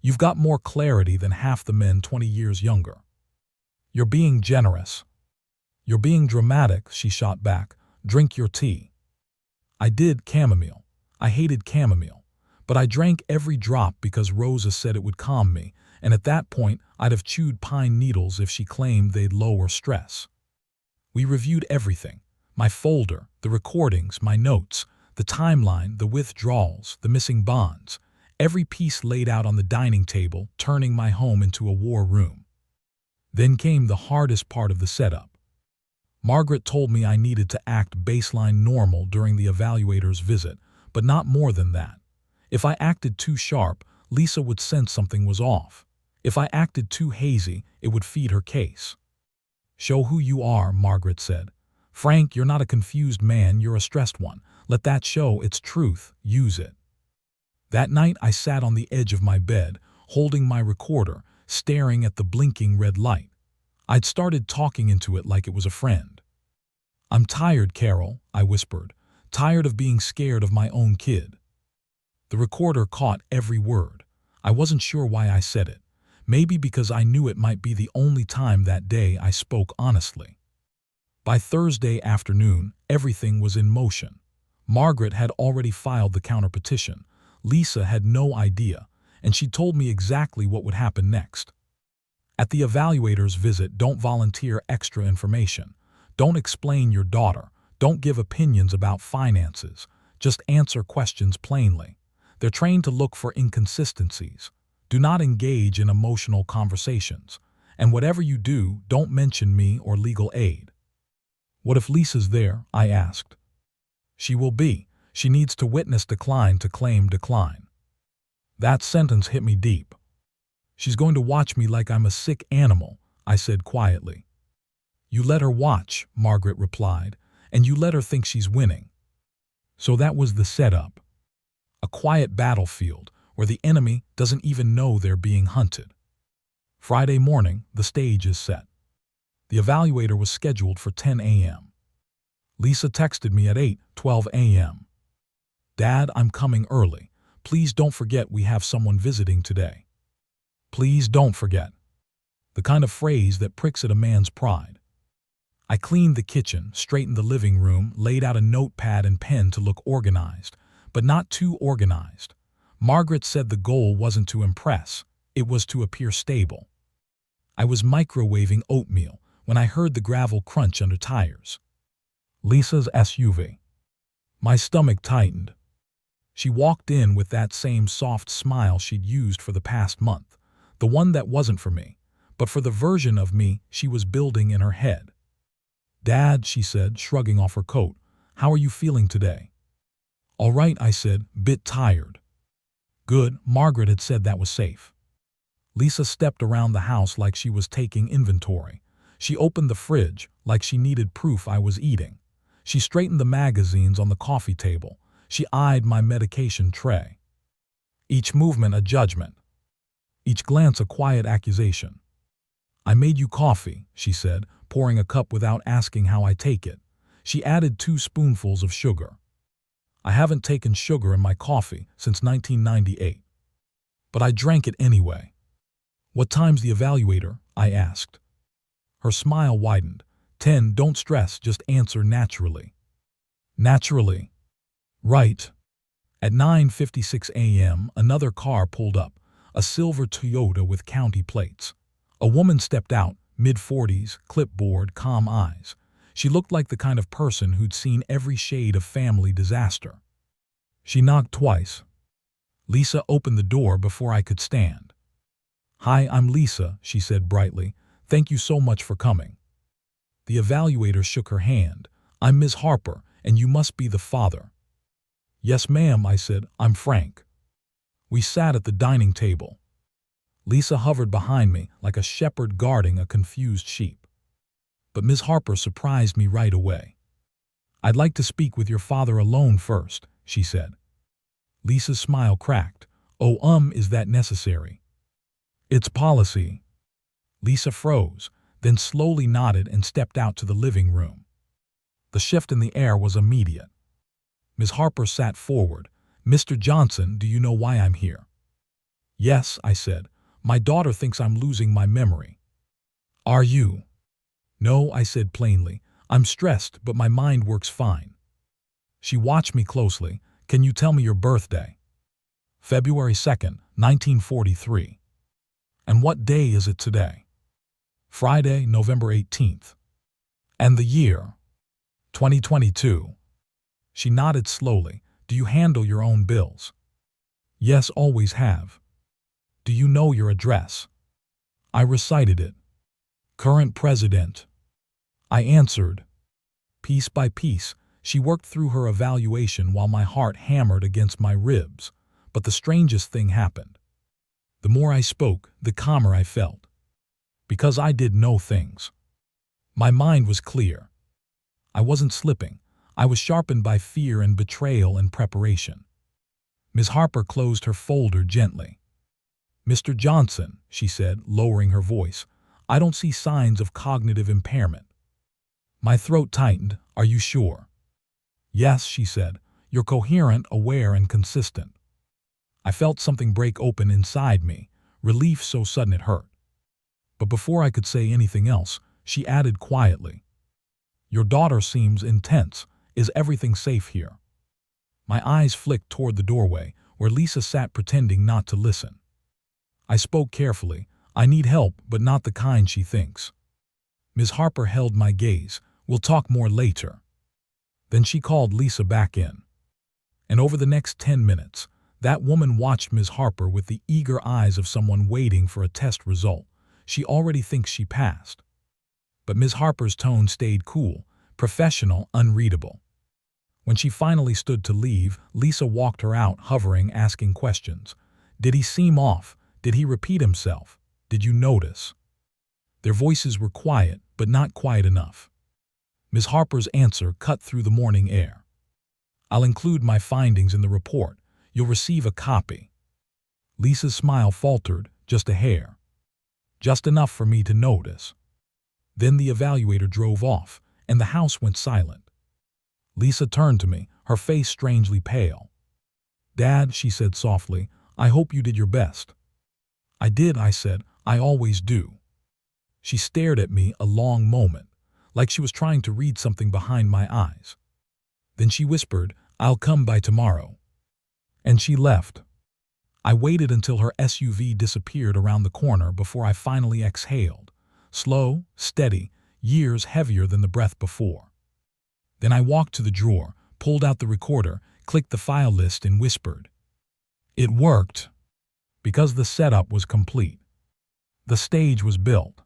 "You've got more clarity than half the men 20 years younger." "You're being generous." "You're being dramatic," she shot back. "Drink your tea." I did chamomile. I hated chamomile. But I drank every drop because Rosa said it would calm me, and at that point I'd have chewed pine needles if she claimed they'd lower stress. We reviewed everything. My folder, the recordings, my notes, the timeline, the withdrawals, the missing bonds. Every piece laid out on the dining table, turning my home into a war room. Then came the hardest part of the setup. Margaret told me I needed to act baseline normal during the evaluator's visit, but not more than that. If I acted too sharp, Lisa would sense something was off. If I acted too hazy, it would feed her case. "Show who you are," Margaret said. "Frank, you're not a confused man, you're a stressed one. Let that show its truth, use it." That night I sat on the edge of my bed, holding my recorder, staring at the blinking red light. I'd started talking into it like it was a friend. "I'm tired, Carol," I whispered. "Tired of being scared of my own kid." The recorder caught every word. I wasn't sure why I said it. Maybe because I knew it might be the only time that day I spoke honestly. By Thursday afternoon, everything was in motion. Margaret had already filed the counterpetition. Lisa had no idea, and she told me exactly what would happen next. At the evaluator's visit, don't volunteer extra information. Don't explain your daughter. Don't give opinions about finances. Just answer questions plainly. They're trained to look for inconsistencies. Do not engage in emotional conversations. And whatever you do, don't mention me or legal aid. "What if Lisa's there?" I asked. "She will be. She needs to witness decline to claim decline." That sentence hit me deep. "She's going to watch me like I'm a sick animal," I said quietly. "You let her watch," Margaret replied, "and you let her think she's winning." So that was the setup. A quiet battlefield where the enemy doesn't even know they're being hunted. Friday morning, the stage is set. The evaluator was scheduled for 10 a.m. Lisa texted me at 8:12 a.m. "Dad, I'm coming early. Please don't forget we have someone visiting today." Please don't forget. The kind of phrase that pricks at a man's pride. I cleaned the kitchen, straightened the living room, laid out a notepad and pen to look organized, but not too organized. Margaret said the goal wasn't to impress, it was to appear stable. I was microwaving oatmeal when I heard the gravel crunch under tires. Lisa's SUV. My stomach tightened. She walked in with that same soft smile she'd used for the past month, the one that wasn't for me, but for the version of me she was building in her head. "Dad," she said, shrugging off her coat, "how are you feeling today?" "All right," I said, "bit tired." Good, Margaret had said that was safe. Lisa stepped around the house like she was taking inventory. She opened the fridge like she needed proof I was eating. She straightened the magazines on the coffee table. She eyed my medication tray. Each movement a judgment. Each glance a quiet accusation. "I made you coffee," she said, pouring a cup without asking how I take it. She added 2 spoonfuls of sugar. "I haven't taken sugar in my coffee since 1998. But I drank it anyway." "What time's the evaluator?" I asked. Her smile widened. 10, don't stress, just answer naturally." "Naturally." "Right." At 9:56 a.m., another car pulled up, a silver Toyota with county plates. A woman stepped out, mid-40s, clipboard, calm eyes. She looked like the kind of person who'd seen every shade of family disaster. She knocked twice. Lisa opened the door before I could stand. "Hi, I'm Lisa," she said brightly. "Thank you so much for coming." The evaluator shook her hand. "I'm Ms. Harper, and you must be the father." "Yes, ma'am," I said. "I'm Frank." We sat at the dining table. Lisa hovered behind me like a shepherd guarding a confused sheep. But Ms. Harper surprised me right away. "I'd like to speak with your father alone first," she said. Lisa's smile cracked. "Oh, is that necessary?" "It's policy." Lisa froze, then slowly nodded and stepped out to the living room. The shift in the air was immediate. Ms. Harper sat forward. "Mr. Johnson, do you know why I'm here?" "Yes," I said. "My daughter thinks I'm losing my memory." "Are you?" "No," I said plainly. "I'm stressed, but my mind works fine." She watched me closely. "Can you tell me your birthday?" "February 2nd, 1943. "And what day is it today?" "Friday, November 18th. "And the year?" "2022. She nodded slowly. "Do you handle your own bills?" "Yes, always have." "Do you know your address?" I recited it. "Current president." I answered. Piece by piece, she worked through her evaluation while my heart hammered against my ribs. But the strangest thing happened. The more I spoke, the calmer I felt. Because I did know things. My mind was clear. I wasn't slipping. I was sharpened by fear and betrayal and preparation. Ms. Harper closed her folder gently. "Mr. Johnson," she said, lowering her voice, "I don't see signs of cognitive impairment." My throat tightened. "Are you sure?" "Yes," she said. "You're coherent, aware, and consistent." I felt something break open inside me, relief so sudden it hurt. But before I could say anything else, she added quietly, "Your daughter seems intense. Is everything safe here?" My eyes flicked toward the doorway, where Lisa sat pretending not to listen. I spoke carefully. "I need help, but not the kind she thinks." Ms. Harper held my gaze. "We'll talk more later." Then she called Lisa back in. And over the next 10 minutes, that woman watched Ms. Harper with the eager eyes of someone waiting for a test result. She already thinks she passed. But Ms. Harper's tone stayed cool, professional, unreadable. When she finally stood to leave, Lisa walked her out, hovering, asking questions. "Did he seem off? Did he repeat himself? Did you notice?" Their voices were quiet, but not quiet enough. Ms. Harper's answer cut through the morning air. "I'll include my findings in the report. You'll receive a copy." Lisa's smile faltered, just a hair. Just enough for me to notice. Then the evaluator drove off, and the house went silent. Lisa turned to me, her face strangely pale. "Dad," she said softly, "I hope you did your best." "I did," I said. "I always do." She stared at me a long moment, like she was trying to read something behind my eyes. Then she whispered, "I'll come by tomorrow." And she left. I waited until her SUV disappeared around the corner before I finally exhaled. Slow, steady, years heavier than the breath before. Then I walked to the drawer, pulled out the recorder, clicked the file list, and whispered. It worked. Because the setup was complete. The stage was built.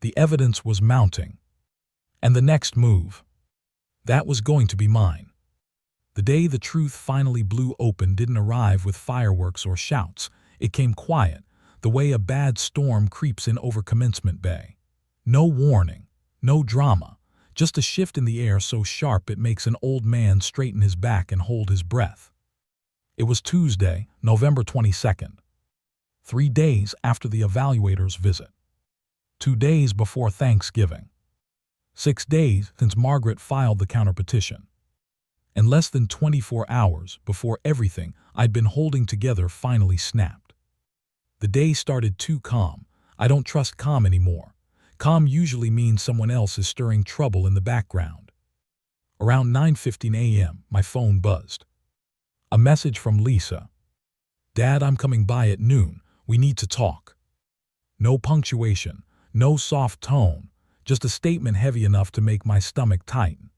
The evidence was mounting. And the next move. That was going to be mine. The day the truth finally blew open didn't arrive with fireworks or shouts. It came quiet, the way a bad storm creeps in over Commencement Bay. No warning, no drama, just a shift in the air so sharp it makes an old man straighten his back and hold his breath. It was Tuesday, November 22nd. 3 days after the evaluator's visit. 2 days before Thanksgiving. 6 days since Margaret filed the counterpetition. And less than 24 hours before everything I'd been holding together finally snapped. The day started too calm. I don't trust calm anymore. Calm usually means someone else is stirring trouble in the background. Around 9:15 a.m., my phone buzzed. A message from Lisa. "Dad, I'm coming by at noon. We need to talk." No punctuation, no soft tone, just a statement heavy enough to make my stomach tighten.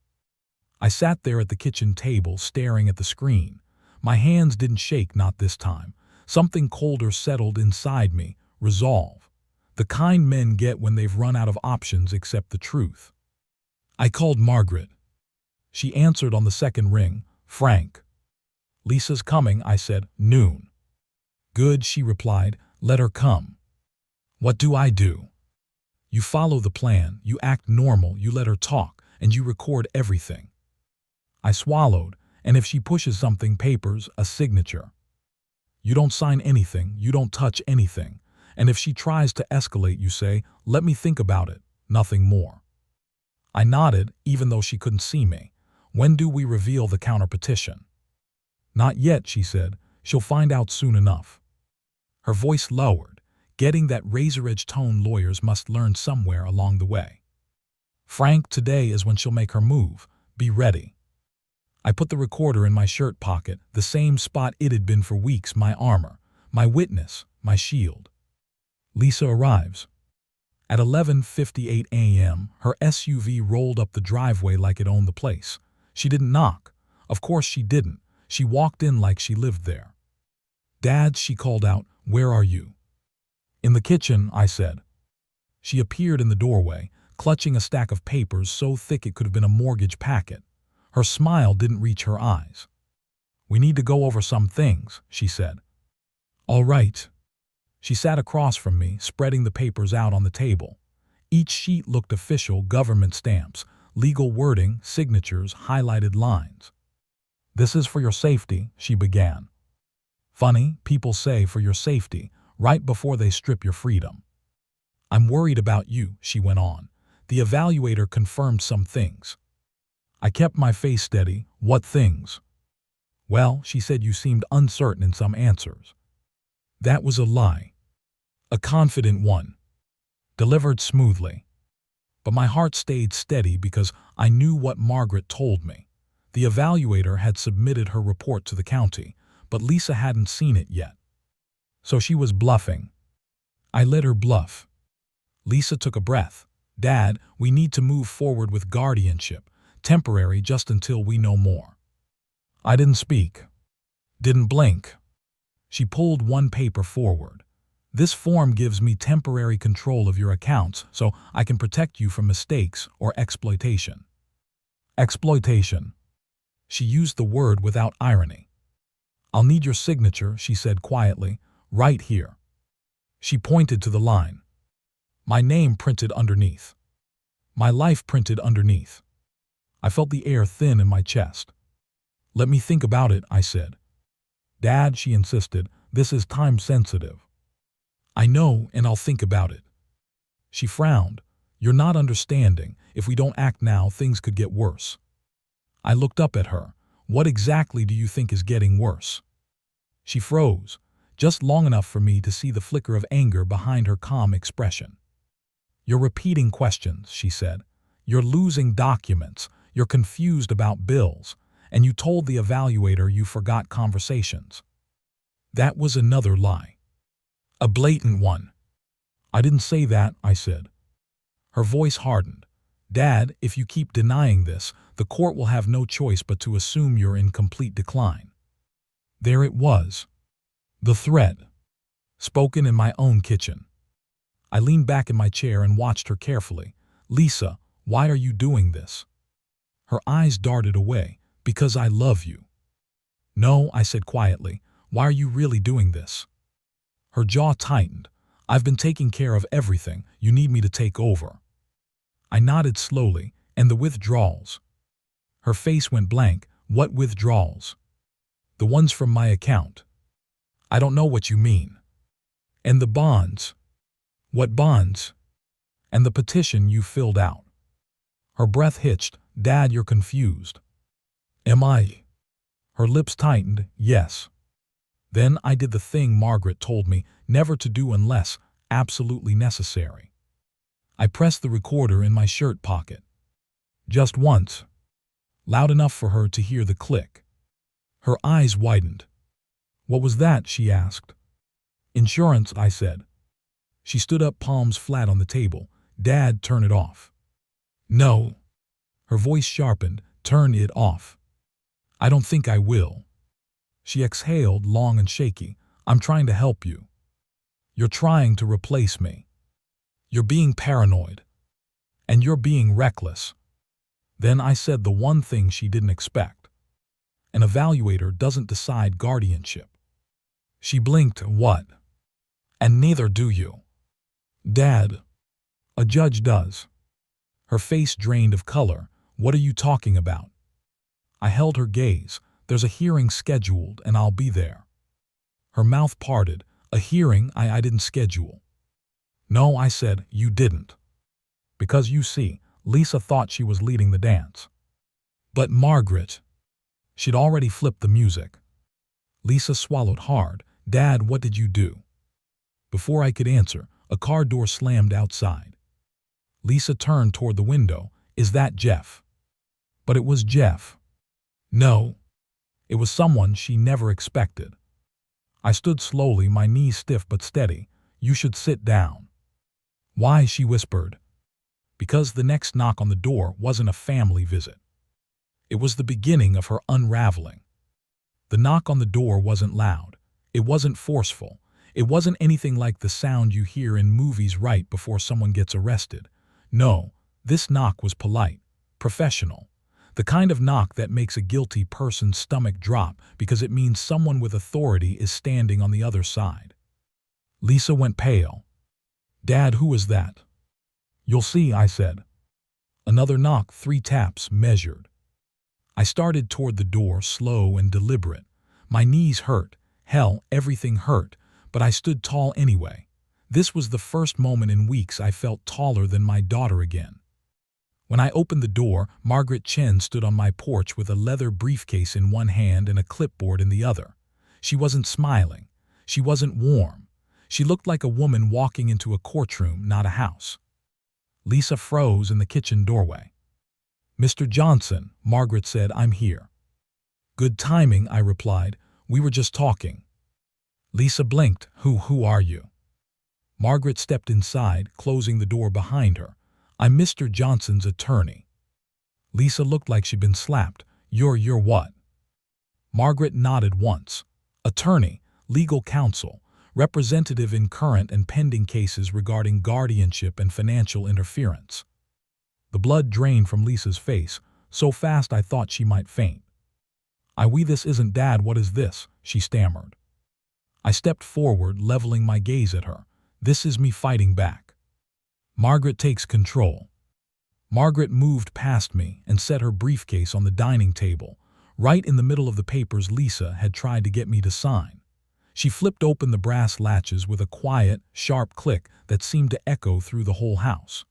I sat there at the kitchen table staring at the screen. My hands didn't shake, not this time. Something colder settled inside me, resolve. The kind men get when they've run out of options except the truth. I called Margaret. She answered on the second ring. Frank. Lisa's coming, I said. Noon. Good, she replied. Let her come. What do I do? You follow the plan, you act normal, you let her talk, and you record everything. I swallowed, and if she pushes something, papers, a signature. You don't sign anything, you don't touch anything, and if she tries to escalate, you say, let me think about it, nothing more. I nodded, even though she couldn't see me. When do we reveal the counter-petition? Not yet, she said. She'll find out soon enough. Her voice lowered, getting that razor-edge tone lawyers must learn somewhere along the way. Frank, today is when she'll make her move. Be ready. I put the recorder in my shirt pocket, the same spot it had been for weeks, my armor, my witness, my shield. Lisa arrives. At 11:58 a.m., her SUV rolled up the driveway like it owned the place. She didn't knock. Of course she didn't. She walked in like she lived there. Dad, she called out, where are you? In the kitchen, I said. She appeared in the doorway, clutching a stack of papers so thick it could have been a mortgage packet. Her smile didn't reach her eyes. We need to go over some things, she said. All right. She sat across from me, spreading the papers out on the table. Each sheet looked official, government stamps, legal wording, signatures, highlighted lines. This is for your safety, she began. Funny, people say for your safety, right before they strip your freedom. I'm worried about you, she went on. The evaluator confirmed some things. I kept my face steady. What things? Well, she said you seemed uncertain in some answers. That was a lie. A confident one. Delivered smoothly. But my heart stayed steady because I knew what Margaret told me. The evaluator had submitted her report to the county, but Lisa hadn't seen it yet. So she was bluffing. I let her bluff. Lisa took a breath. Dad, we need to move forward with guardianship, temporary just until we know more. I didn't speak. Didn't blink. She pulled one paper forward. This form gives me temporary control of your accounts so I can protect you from mistakes or exploitation. Exploitation. She used the word without irony. I'll need your signature, she said quietly, right here. She pointed to the line. My name printed underneath. My life printed underneath. I felt the air thin in my chest. Let me think about it, I said. Dad, she insisted, this is time sensitive. I know, and I'll think about it. She frowned. You're not understanding. If we don't act now, things could get worse. I looked up at her. What exactly do you think is getting worse? She froze, just long enough for me to see the flicker of anger behind her calm expression. You're repeating questions, she said. You're losing documents. You're confused about bills. And you told the evaluator you forgot conversations. That was another lie. A blatant one. I didn't say that, I said. Her voice hardened. Dad, if you keep denying this, the court will have no choice but to assume you're in complete decline. There it was. The threat. Spoken in my own kitchen. I leaned back in my chair and watched her carefully. Lisa, why are you doing this? Her eyes darted away. Because I love you. No, I said quietly. Why are you really doing this? Her jaw tightened. I've been taking care of everything. You need me to take over. I nodded slowly. And the withdrawals? Her face went blank. What withdrawals? The ones from my account. I don't know what you mean. And the bonds? What bonds? And the petition you filled out. Her breath hitched. Dad, you're confused. Am I? Her lips tightened. Yes. Then I did the thing Margaret told me never to do unless absolutely necessary. I pressed the recorder in my shirt pocket. Just once. Loud enough for her to hear the click. Her eyes widened. What was that? She asked. Insurance, I said. She stood up, palms flat on the table. Dad, turn it off. No. Her voice sharpened. Turn it off. I don't think I will. She exhaled, long and shaky. I'm trying to help you. You're trying to replace me. You're being paranoid. And you're being reckless. Then I said the one thing she didn't expect. An evaluator doesn't decide guardianship. She blinked. What? And neither do you. Dad. A judge does. Her face drained of color. What are you talking about? I held her gaze. There's a hearing scheduled and I'll be there. Her mouth parted. A hearing I didn't schedule. No, I said, you didn't. Because you see, Lisa thought she was leading the dance. But Margaret. She'd already flipped the music. Lisa swallowed hard. Dad, what did you do? Before I could answer, a car door slammed outside. Lisa turned toward the window. Is that Jeff? But it was Jeff. No. It was someone she never expected. I stood slowly, my knees stiff but steady. You should sit down. Why? She whispered. Because the next knock on the door wasn't a family visit. It was the beginning of her unraveling. The knock on the door wasn't loud. It wasn't forceful. It wasn't anything like the sound you hear in movies right before someone gets arrested. No, this knock was polite, professional. The kind of knock that makes a guilty person's stomach drop because it means someone with authority is standing on the other side. Lisa went pale. Dad, who is that? You'll see, I said. Another knock, 3 taps, measured. I started toward the door, slow and deliberate. My knees hurt. Hell, everything hurt, but I stood tall anyway. This was the first moment in weeks I felt taller than my daughter again. When I opened the door, Margaret Chen stood on my porch with a leather briefcase in one hand and a clipboard in the other. She wasn't smiling. She wasn't warm. She looked like a woman walking into a courtroom, not a house. Lisa froze in the kitchen doorway. Mr. Johnson, Margaret said, I'm here. Good timing, I replied. We were just talking. Lisa blinked. Who are you? Margaret stepped inside, closing the door behind her. I'm Mr. Johnson's attorney. Lisa looked like she'd been slapped. You're what? Margaret nodded once. Attorney, legal counsel, representative in current and pending cases regarding guardianship and financial interference. The blood drained from Lisa's face, so fast I thought she might faint. This isn't Dad, what is this? She stammered. I stepped forward, leveling my gaze at her. This is me fighting back. Margaret takes control. Margaret moved past me and set her briefcase on the dining table, right in the middle of the papers Lisa had tried to get me to sign. She flipped open the brass latches with a quiet, sharp click that seemed to echo through the whole house.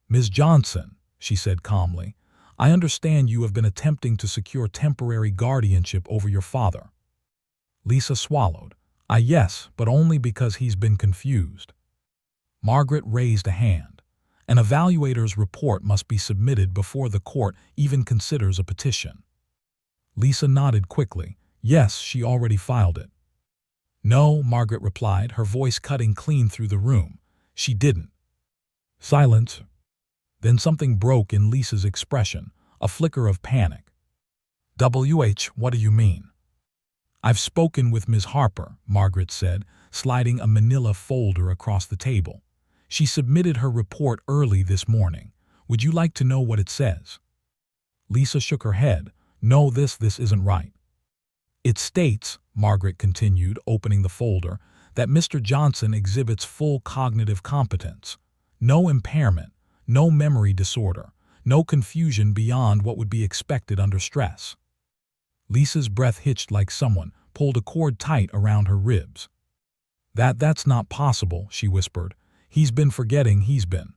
Ms. Johnson, she said calmly, I understand you have been attempting to secure temporary guardianship over your father. Lisa swallowed. Yes, but only because he's been confused. Margaret raised a hand. An evaluator's report must be submitted before the court even considers a petition. Lisa nodded quickly. Yes, she already filed it. No, Margaret replied, her voice cutting clean through the room. She didn't. Silence. Then something broke in Lisa's expression, a flicker of panic. What do you mean? I've spoken with Ms. Harper, Margaret said, sliding a manila folder across the table. She submitted her report early this morning. Would you like to know what it says? Lisa shook her head. No, this isn't right. It states, Margaret continued, opening the folder, that Mr. Johnson exhibits full cognitive competence. No impairment, no memory disorder, no confusion beyond what would be expected under stress. Lisa's breath hitched like someone pulled a cord tight around her ribs. That's not possible, she whispered. He's been forgetting he's been.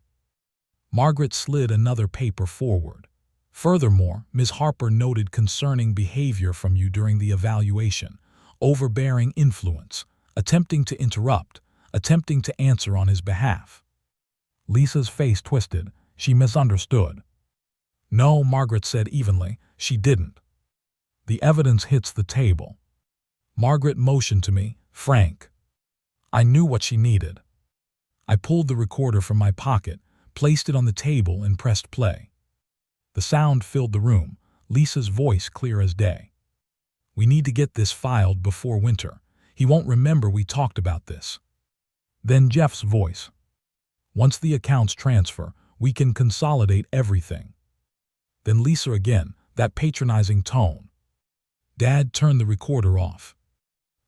Margaret slid another paper forward. Furthermore, Ms. Harper noted concerning behavior from you during the evaluation, overbearing influence, attempting to interrupt, attempting to answer on his behalf. Lisa's face twisted. She misunderstood. No, Margaret said evenly, she didn't. The evidence hits the table. Margaret motioned to me, Frank. I knew what she needed. I pulled the recorder from my pocket, placed it on the table and pressed play. The sound filled the room, Lisa's voice clear as day. We need to get this filed before winter. He won't remember we talked about this. Then Jeff's voice. Once the accounts transfer, we can consolidate everything. Then Lisa again, that patronizing tone. Dad turned the recorder off.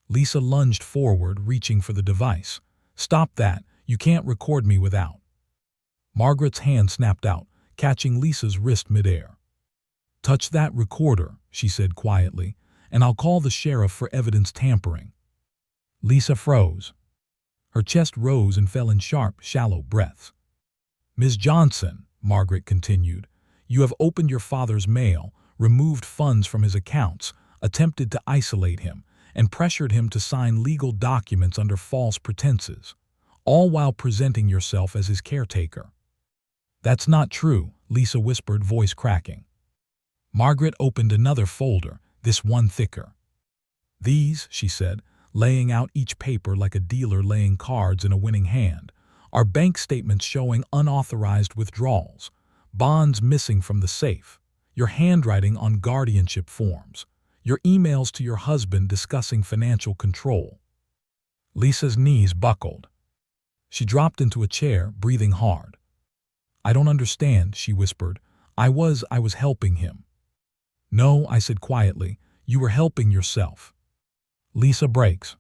Lisa lunged forward, reaching for the device. Stop that, you can't record me without. Margaret's hand snapped out, catching Lisa's wrist midair. Touch that recorder, she said quietly, and I'll call the sheriff for evidence tampering. Lisa froze. Her chest rose and fell in sharp, shallow breaths. Ms. Johnson, Margaret continued, you have opened your father's mail, removed funds from his accounts, attempted to isolate him, and pressured him to sign legal documents under false pretenses, all while presenting yourself as his caretaker. That's not true, Lisa whispered, voice cracking. Margaret opened another folder, this one thicker. These, she said, laying out each paper like a dealer laying cards in a winning hand, are bank statements showing unauthorized withdrawals, bonds missing from the safe, your handwriting on guardianship forms, your emails to your husband discussing financial control. Lisa's knees buckled. She dropped into a chair, breathing hard. I don't understand, she whispered. I was helping him. No, I said quietly, you were helping yourself. Lisa breaks.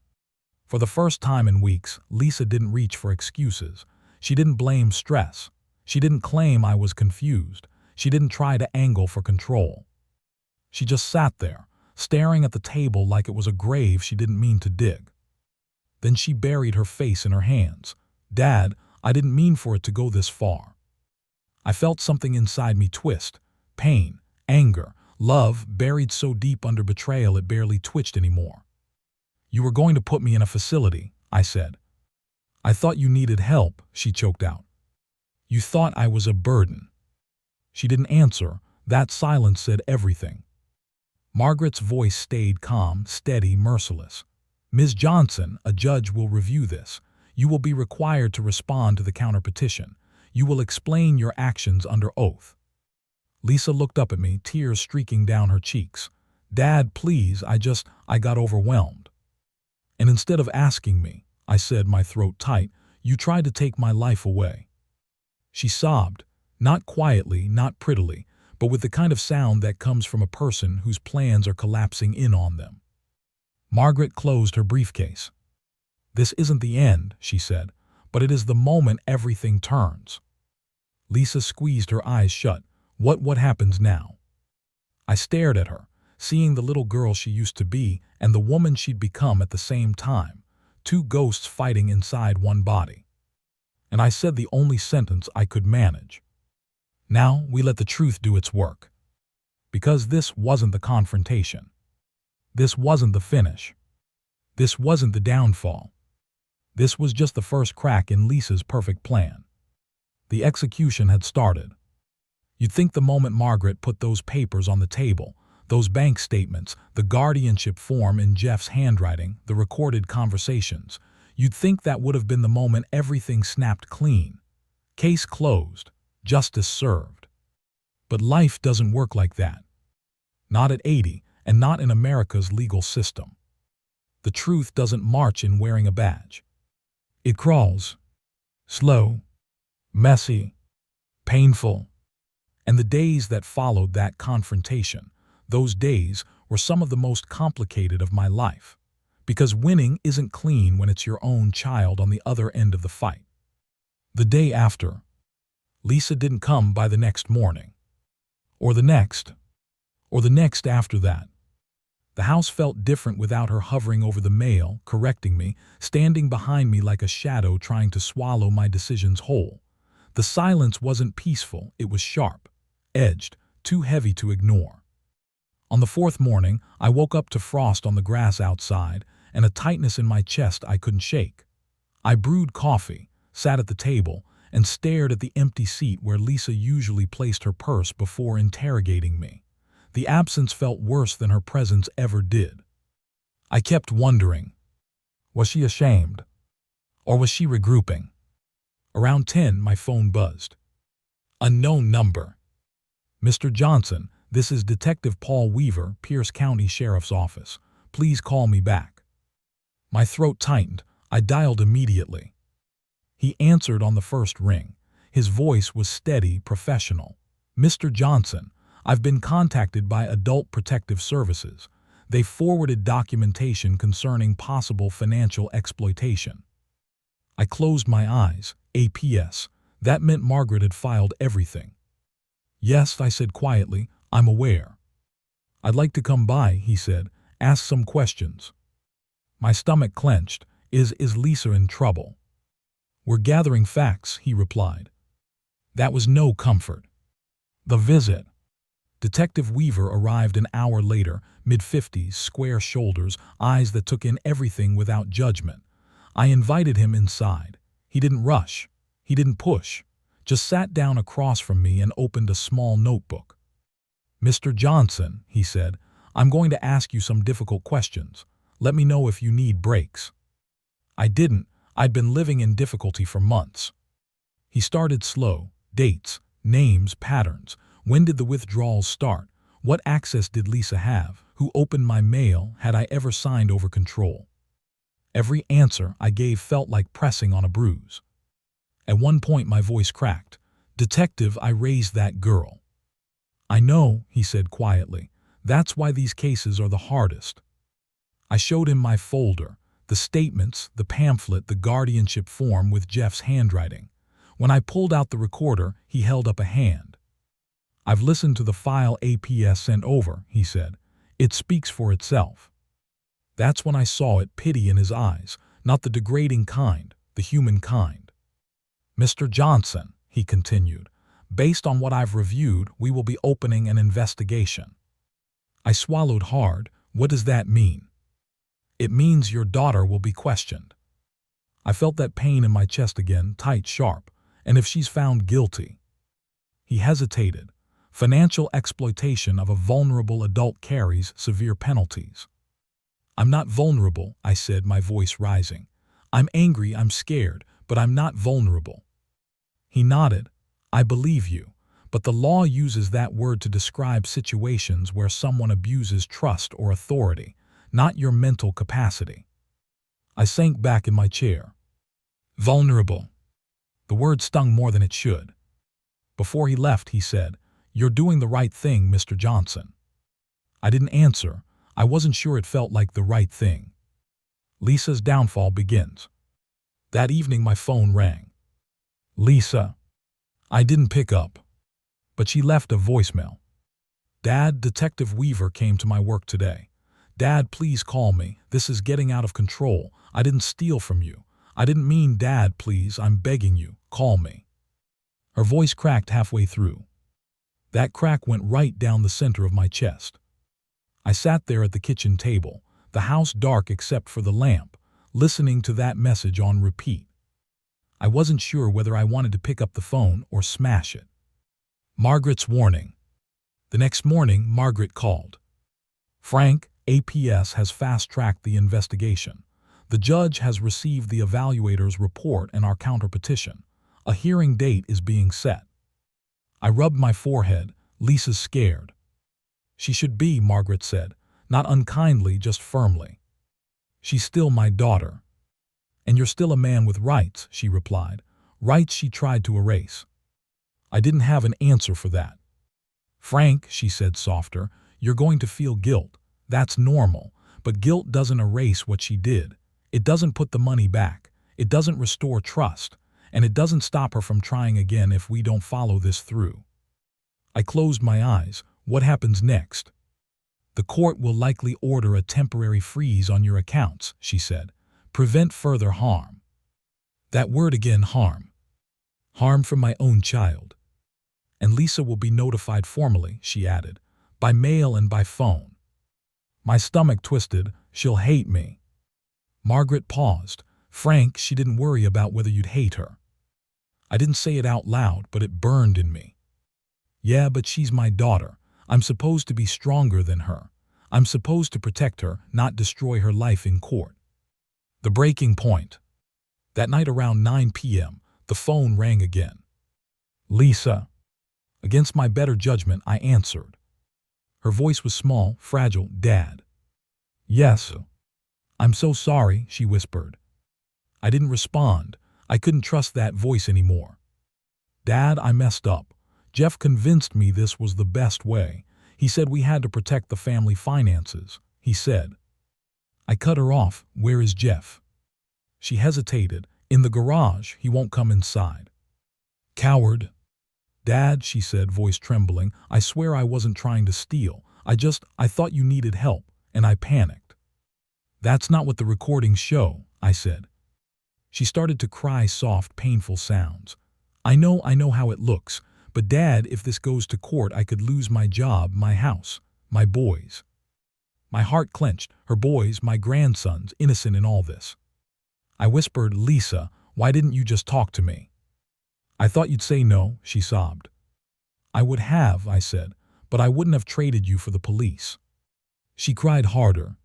For the first time in weeks, Lisa didn't reach for excuses. She didn't blame stress. She didn't claim I was confused. She didn't try to angle for control. She just sat there, staring at the table like it was a grave she didn't mean to dig. Then she buried her face in her hands. Dad, I didn't mean for it to go this far. I felt something inside me twist. Pain, anger, love buried so deep under betrayal it barely twitched anymore. You were going to put me in a facility, I said. I thought you needed help, she choked out. You thought I was a burden. She didn't answer. That silence said everything. Margaret's voice stayed calm, steady, merciless. Ms. Johnson, a judge will review this. You will be required to respond to the counterpetition. You will explain your actions under oath. Lisa looked up at me, tears streaking down her cheeks. Dad, please, I got overwhelmed. And instead of asking me, I said, my throat tight, you tried to take my life away. She sobbed, not quietly, not prettily, but with the kind of sound that comes from a person whose plans are collapsing in on them. Margaret closed her briefcase. This isn't the end, she said, but it is the moment everything turns. Lisa squeezed her eyes shut. What happens now? I stared at her, seeing the little girl she used to be and the woman she'd become at the same time, two ghosts fighting inside one body. And I said the only sentence I could manage. Now we let the truth do its work. Because this wasn't the confrontation. This wasn't the finish. This wasn't the downfall. This was just the first crack in Lisa's perfect plan. The execution had started. You'd think the moment Margaret put those papers on the table, those bank statements, the guardianship form in Jeff's handwriting, the recorded conversations, you'd think that would have been the moment everything snapped clean. Case closed. Justice served. But life doesn't work like that. Not at 80, and not in America's legal system. The truth doesn't march in wearing a badge. It crawls. Slow. Messy. Painful. And the days that followed that confrontation, those days were some of the most complicated of my life. Because winning isn't clean when it's your own child on the other end of the fight. The day after, Lisa didn't come by the next morning. Or the next after that. The house felt different without her hovering over the mail, correcting me, standing behind me like a shadow trying to swallow my decisions whole. The silence wasn't peaceful, it was sharp, edged, too heavy to ignore. On the fourth morning, I woke up to frost on the grass outside and a tightness in my chest I couldn't shake. I brewed coffee, sat at the table, and stared at the empty seat where Lisa usually placed her purse before interrogating me. The absence felt worse than her presence ever did. I kept wondering, was she ashamed? Or was she regrouping? Around 10, my phone buzzed. Unknown number. Mr. Johnson, this is Detective Paul Weaver, Pierce County Sheriff's Office. Please call me back. My throat tightened. I dialed immediately. He answered on the first ring. His voice was steady, professional. "Mr. Johnson, I've been contacted by Adult Protective Services. They forwarded documentation concerning possible financial exploitation." I closed my eyes. APS. That meant Margaret had filed everything. "Yes," I said quietly, "I'm aware." "I'd like to come by," he said, "ask some questions." My stomach clenched. Is Lisa in trouble?" "We're gathering facts," he replied. That was no comfort. The visit. Detective Weaver arrived an hour later, mid-50s, square shoulders, eyes that took in everything without judgment. I invited him inside. He didn't rush. He didn't push. Just sat down across from me and opened a small notebook. "Mr. Johnson," he said, "I'm going to ask you some difficult questions. Let me know if you need breaks." I didn't. I'd been living in difficulty for months. He started slow. Dates, names, patterns. When did the withdrawals start? What access did Lisa have? Who opened my mail? Had I ever signed over control? Every answer I gave felt like pressing on a bruise. At one point my voice cracked. "Detective, I raised that girl." "I know," he said quietly. "That's why these cases are the hardest." I showed him my folder, the statements, the pamphlet, the guardianship form with Jeff's handwriting. When I pulled out the recorder, he held up a hand. "I've listened to the file APS sent over," he said. "It speaks for itself." That's when I saw it, pity in his eyes, not the degrading kind, the human kind. "Mr. Johnson," he continued, "based on what I've reviewed, we will be opening an investigation." I swallowed hard. "What does that mean?" "It means your daughter will be questioned." I felt that pain in my chest again, tight, sharp. "And if she's found guilty?" He hesitated. "Financial exploitation of a vulnerable adult carries severe penalties." "I'm not vulnerable," I said, my voice rising. "I'm angry, I'm scared, but I'm not vulnerable." He nodded. "I believe you, but the law uses that word to describe situations where someone abuses trust or authority, not your mental capacity." I sank back in my chair. Vulnerable. The word stung more than it should. Before he left, he said, "You're doing the right thing, Mr. Johnson." I didn't answer. I wasn't sure it felt like the right thing. Lisa's downfall begins. That evening my phone rang. "Lisa." I didn't pick up, but she left a voicemail. "Dad, Detective Weaver came to my work today. Dad, please call me. This is getting out of control. I didn't steal from you. I didn't mean, Dad, please, I'm begging you, call me." Her voice cracked halfway through. That crack went right down the center of my chest. I sat there at the kitchen table, the house dark except for the lamp, listening to that message on repeat. I wasn't sure whether I wanted to pick up the phone or smash it. Margaret's warning. The next morning, Margaret called. "Frank, APS has fast-tracked the investigation. The judge has received the evaluator's report and our counterpetition. A hearing date is being set." I rubbed my forehead. "Lisa's scared." "She should be," Margaret said, not unkindly, just firmly. "She's still my daughter." "And you're still a man with rights," she replied. Rights she tried to erase. I didn't have an answer for that. "Frank," she said softer, "you're going to feel guilt. That's normal. But guilt doesn't erase what she did. It doesn't put the money back. It doesn't restore trust. And it doesn't stop her from trying again if we don't follow this through." I closed my eyes. "What happens next?" "The court will likely order a temporary freeze on your accounts," she said. "Prevent further harm." That word again, harm. Harm from my own child. "And Lisa will be notified formally," she added, "by mail and by phone." My stomach twisted. "She'll hate me." Margaret paused. "Frank, she didn't worry about whether you'd hate her." I didn't say it out loud, but it burned in me. "Yeah, but she's my daughter. I'm supposed to be stronger than her. I'm supposed to protect her, not destroy her life in court." The breaking point. That night around 9 p.m., the phone rang again. "Lisa." Against my better judgment, I answered. Her voice was small, fragile. "Dad." "Yes." "I'm so sorry," she whispered. I didn't respond. I couldn't trust that voice anymore. Dad, I messed up. Jeff convinced me this was the best way. He said we had to protect the family finances. He said. I cut her off. Where is Jeff? She hesitated. In the garage. He won't come inside. Coward. Dad, she said, voice trembling, I swear I wasn't trying to steal. I thought you needed help, and I panicked. That's not what the recordings show, I said. She started to cry soft, painful sounds. I know how it looks, but Dad, if this goes to court, I could lose my job, my house, my boys. My heart clenched. Her boys, my grandsons, innocent in all this. I whispered, Lisa, why didn't you just talk to me? I thought you'd say no, she sobbed. I would have, I said, but I wouldn't have traded you for the police. She cried harder.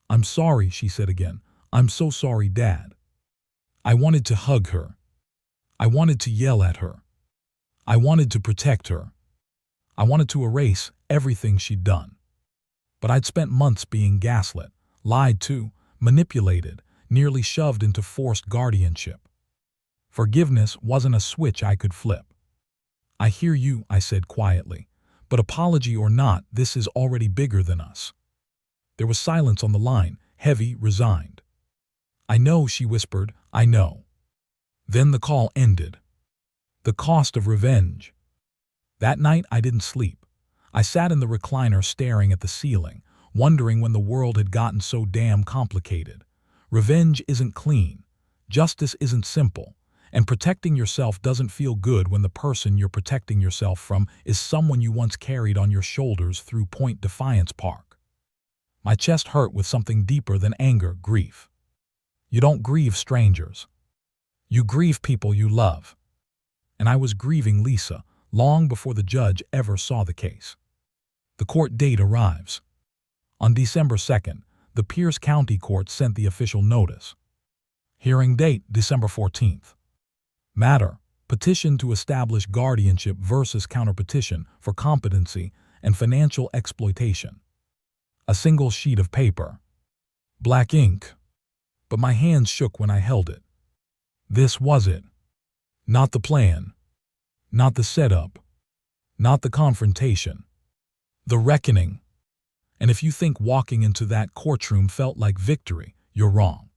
I'm sorry, she said again. I'm so sorry, Dad. I wanted to hug her. I wanted to yell at her. I wanted to protect her. I wanted to erase everything she'd done. But I'd spent months being gaslit, lied to, manipulated, nearly shoved into forced guardianship. Forgiveness wasn't a switch I could flip. I hear you, I said quietly, but apology or not, this is already bigger than us. There was silence on the line, heavy, resigned. I know, she whispered, I know. Then the call ended. The cost of revenge. That night I didn't sleep. I sat in the recliner staring at the ceiling, wondering when the world had gotten so damn complicated. Revenge isn't clean. Justice isn't simple. And protecting yourself doesn't feel good when the person you're protecting yourself from is someone you once carried on your shoulders through Point Defiance Park. My chest hurt with something deeper than anger, grief. You don't grieve strangers. You grieve people you love. And I was grieving Lisa long before the judge ever saw the case. The court date arrives. On December 2nd, the Pierce County Court sent the official notice. Hearing date, December 14th. Matter: petition to establish guardianship versus counterpetition for competency and financial exploitation. A single sheet of paper. Black ink. But my hands shook when I held it. This was it. Not the plan. Not the setup. Not the confrontation. The reckoning. And if you think walking into that courtroom felt like victory, you're wrong.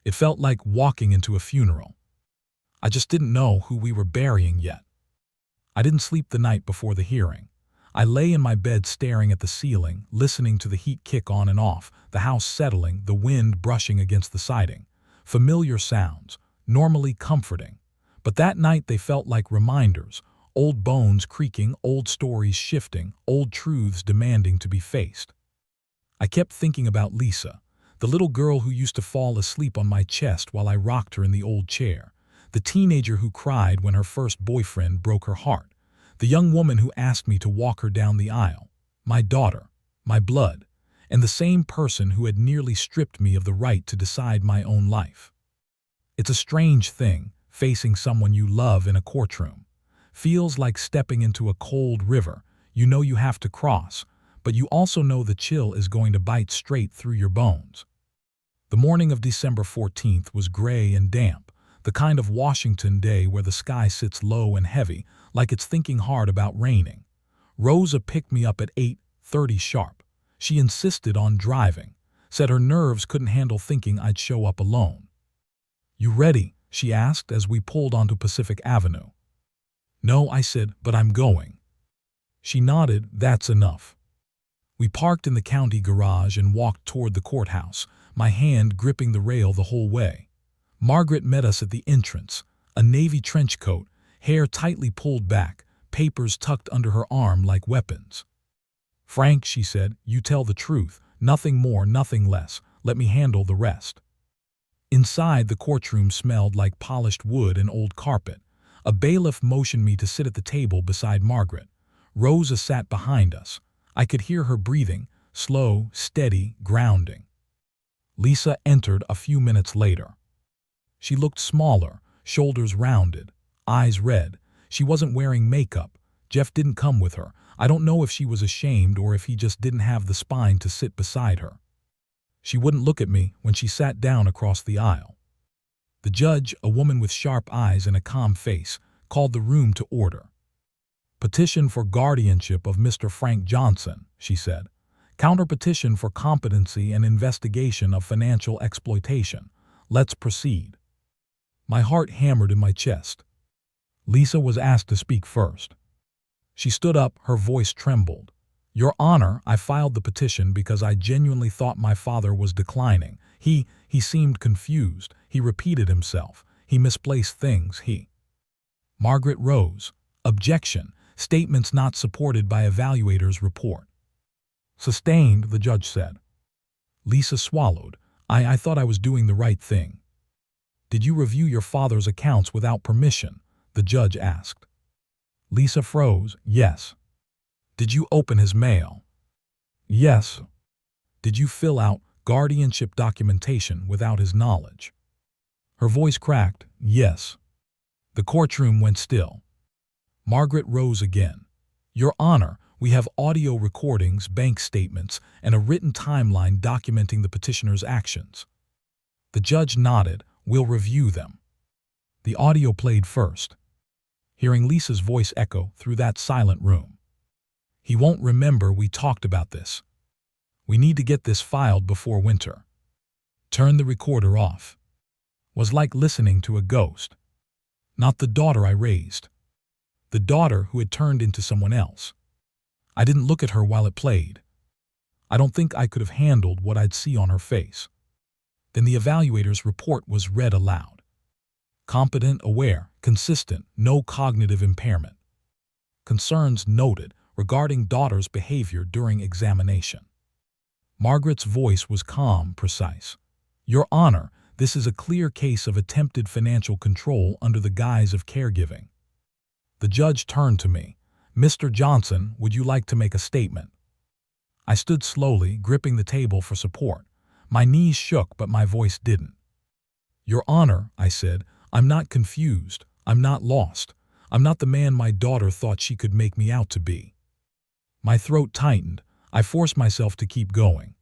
It felt like walking into a funeral. I just didn't know who we were burying yet. I didn't sleep the night before the hearing. I lay in my bed staring at the ceiling, listening to the heat kick on and off, the house settling, the wind brushing against the siding. Familiar sounds, normally comforting. But that night they felt like reminders, old bones creaking, old stories shifting, old truths demanding to be faced. I kept thinking about Lisa, the little girl who used to fall asleep on my chest while I rocked her in the old chair. The teenager who cried when her first boyfriend broke her heart. The young woman who asked me to walk her down the aisle. My daughter, my blood, and the same person who had nearly stripped me of the right to decide my own life. It's a strange thing, facing someone you love in a courtroom. Feels like stepping into a cold river. You know you have to cross, but you also know the chill is going to bite straight through your bones. The morning of December 14th was gray and damp. The kind of Washington day where the sky sits low and heavy, like it's thinking hard about raining. Rosa picked me up at 8:30 sharp. She insisted on driving, said her nerves couldn't handle thinking I'd show up alone. You ready? She asked as we pulled onto Pacific Avenue. No, I said, but I'm going. She nodded, that's enough. We parked in the county garage and walked toward the courthouse, my hand gripping the rail the whole way. Margaret met us at the entrance, a navy trench coat, hair tightly pulled back, papers tucked under her arm like weapons. Frank, she said, you tell the truth, nothing more, nothing less. Let me handle the rest. Inside, the courtroom smelled like polished wood and old carpet. A bailiff motioned me to sit at the table beside Margaret. Rosa sat behind us. I could hear her breathing, slow, steady, grounding. Lisa entered a few minutes later. She looked smaller, shoulders rounded, eyes red. She wasn't wearing makeup. Jeff didn't come with her. I don't know if she was ashamed or if he just didn't have the spine to sit beside her. She wouldn't look at me when she sat down across the aisle. The judge, a woman with sharp eyes and a calm face, called the room to order. Petition for guardianship of Mr. Frank Johnson, she said. Counterpetition for competency and investigation of financial exploitation. Let's proceed. My heart hammered in my chest. Lisa was asked to speak first. She stood up, her voice trembled. Your Honor, I filed the petition because I genuinely thought my father was declining. He seemed confused. He repeated himself. He misplaced things. Margaret rose. Objection. Statements not supported by evaluator's report. Sustained, the judge said. Lisa swallowed. I thought I was doing the right thing. Did you review your father's accounts without permission? The judge asked. Lisa froze. Yes. Did you open his mail? Yes. Did you fill out guardianship documentation without his knowledge? Her voice cracked. Yes. The courtroom went still. Margaret rose again. Your Honor, we have audio recordings, bank statements, and a written timeline documenting the petitioner's actions. The judge nodded. We'll review them. The audio played first, hearing Lisa's voice echo through that silent room. He won't remember we talked about this. We need to get this filed before winter. Turn the recorder off. Was like listening to a ghost. Not the daughter I raised. The daughter who had turned into someone else. I didn't look at her while it played. I don't think I could have handled what I'd see on her face. Then the evaluator's report was read aloud. Competent, aware, consistent, no cognitive impairment. Concerns noted regarding daughter's behavior during examination. Margaret's voice was calm, precise. Your Honor, this is a clear case of attempted financial control under the guise of caregiving. The judge turned to me. Mr. Johnson, would you like to make a statement? I stood slowly, gripping the table for support. My knees shook, but my voice didn't. Your Honor, I said, I'm not confused. I'm not lost. I'm not the man my daughter thought she could make me out to be. My throat tightened. I forced myself to keep going.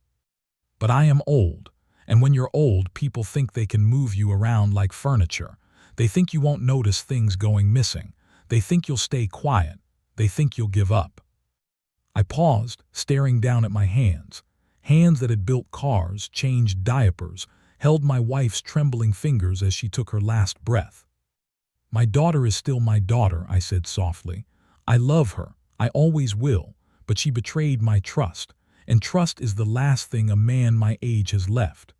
But I am old, and when you're old, people think they can move you around like furniture. They think you won't notice things going missing. They think you'll stay quiet. They think you'll give up. I paused, staring down at my hands. Hands that had built cars, changed diapers, held my wife's trembling fingers as she took her last breath. My daughter is still my daughter, I said softly. I love her. I always will. But she betrayed my trust, and trust is the last thing a man my age has left.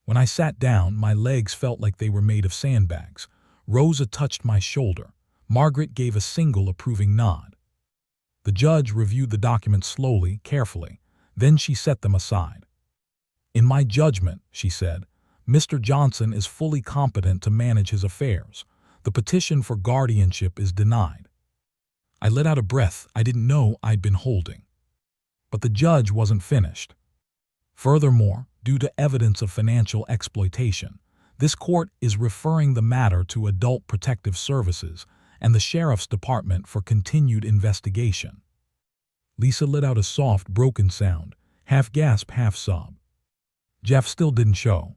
When I sat down, my legs felt like they were made of sandbags. Rosa touched my shoulder. Margaret gave a single approving nod. The judge reviewed the documents slowly, carefully. Then she set them aside. In my judgment, she said, Mr. Johnson is fully competent to manage his affairs. The petition for guardianship is denied. I let out a breath I didn't know I'd been holding. But the judge wasn't finished. Furthermore, due to evidence of financial exploitation, this court is referring the matter to Adult Protective Services and the Sheriff's Department for continued investigation. Lisa let out a soft, broken sound, half gasp, half sob. Jeff still didn't show.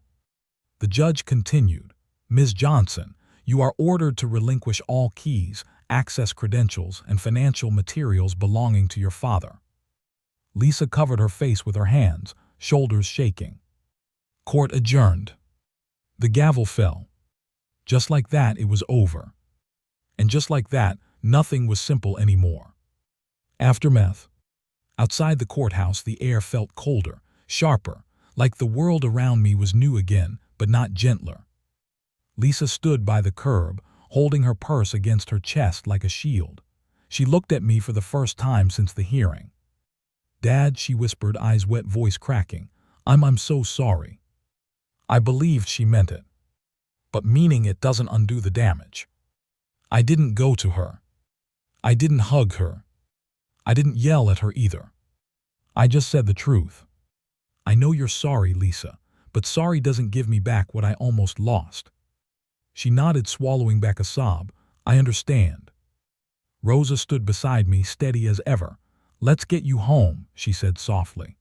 The judge continued, Ms. Johnson, you are ordered to relinquish all keys, access credentials, and financial materials belonging to your father. Lisa covered her face with her hands, shoulders shaking. Court adjourned. The gavel fell. Just like that, it was over. And just like that, nothing was simple anymore. Aftermath. Outside the courthouse, the air felt colder, sharper, like the world around me was new again, but not gentler. Lisa stood by the curb, holding her purse against her chest like a shield. She looked at me for the first time since the hearing. Dad, she whispered, eyes wet, voice cracking. I'm so sorry. I believed she meant it. But meaning it doesn't undo the damage. I didn't go to her. I didn't hug her. I didn't yell at her either. I just said the truth. I know you're sorry, Lisa, but sorry doesn't give me back what I almost lost. She nodded, swallowing back a sob. I understand. Rosa stood beside me, steady as ever. Let's get you home, she said softly.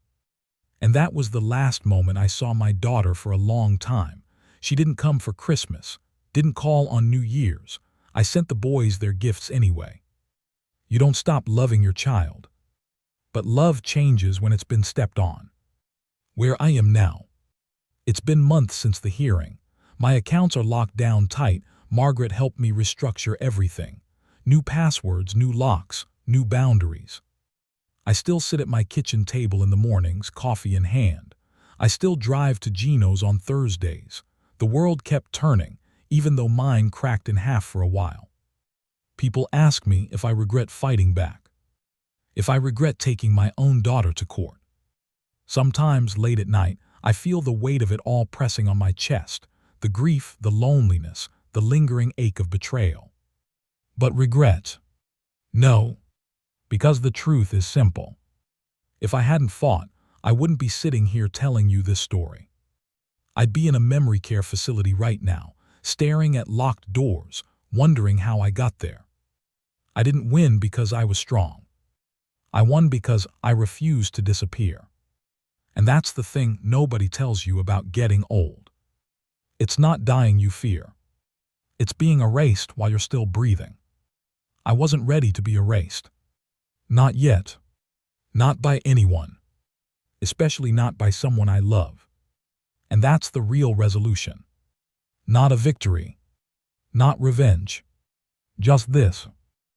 And that was the last moment I saw my daughter for a long time. She didn't come for Christmas, didn't call on New Year's. I sent the boys their gifts anyway. You don't stop loving your child. But love changes when it's been stepped on. Where I am now. It's been months since the hearing. My accounts are locked down tight. Margaret helped me restructure everything. New passwords, new locks, new boundaries. I still sit at my kitchen table in the mornings, coffee in hand. I still drive to Gino's on Thursdays. The world kept turning, even though mine cracked in half for a while. People ask me if I regret fighting back. If I regret taking my own daughter to court. Sometimes, late at night, I feel the weight of it all pressing on my chest. The grief, the loneliness, the lingering ache of betrayal. But regret? No. Because the truth is simple. If I hadn't fought, I wouldn't be sitting here telling you this story. I'd be in a memory care facility right now, staring at locked doors, wondering how I got there. I didn't win because I was strong. I won because I refused to disappear. And that's the thing nobody tells you about getting old. It's not dying you fear. It's being erased while you're still breathing. I wasn't ready to be erased. Not yet. Not by anyone. Especially not by someone I love. And that's the real resolution. Not a victory. Not revenge. Just this.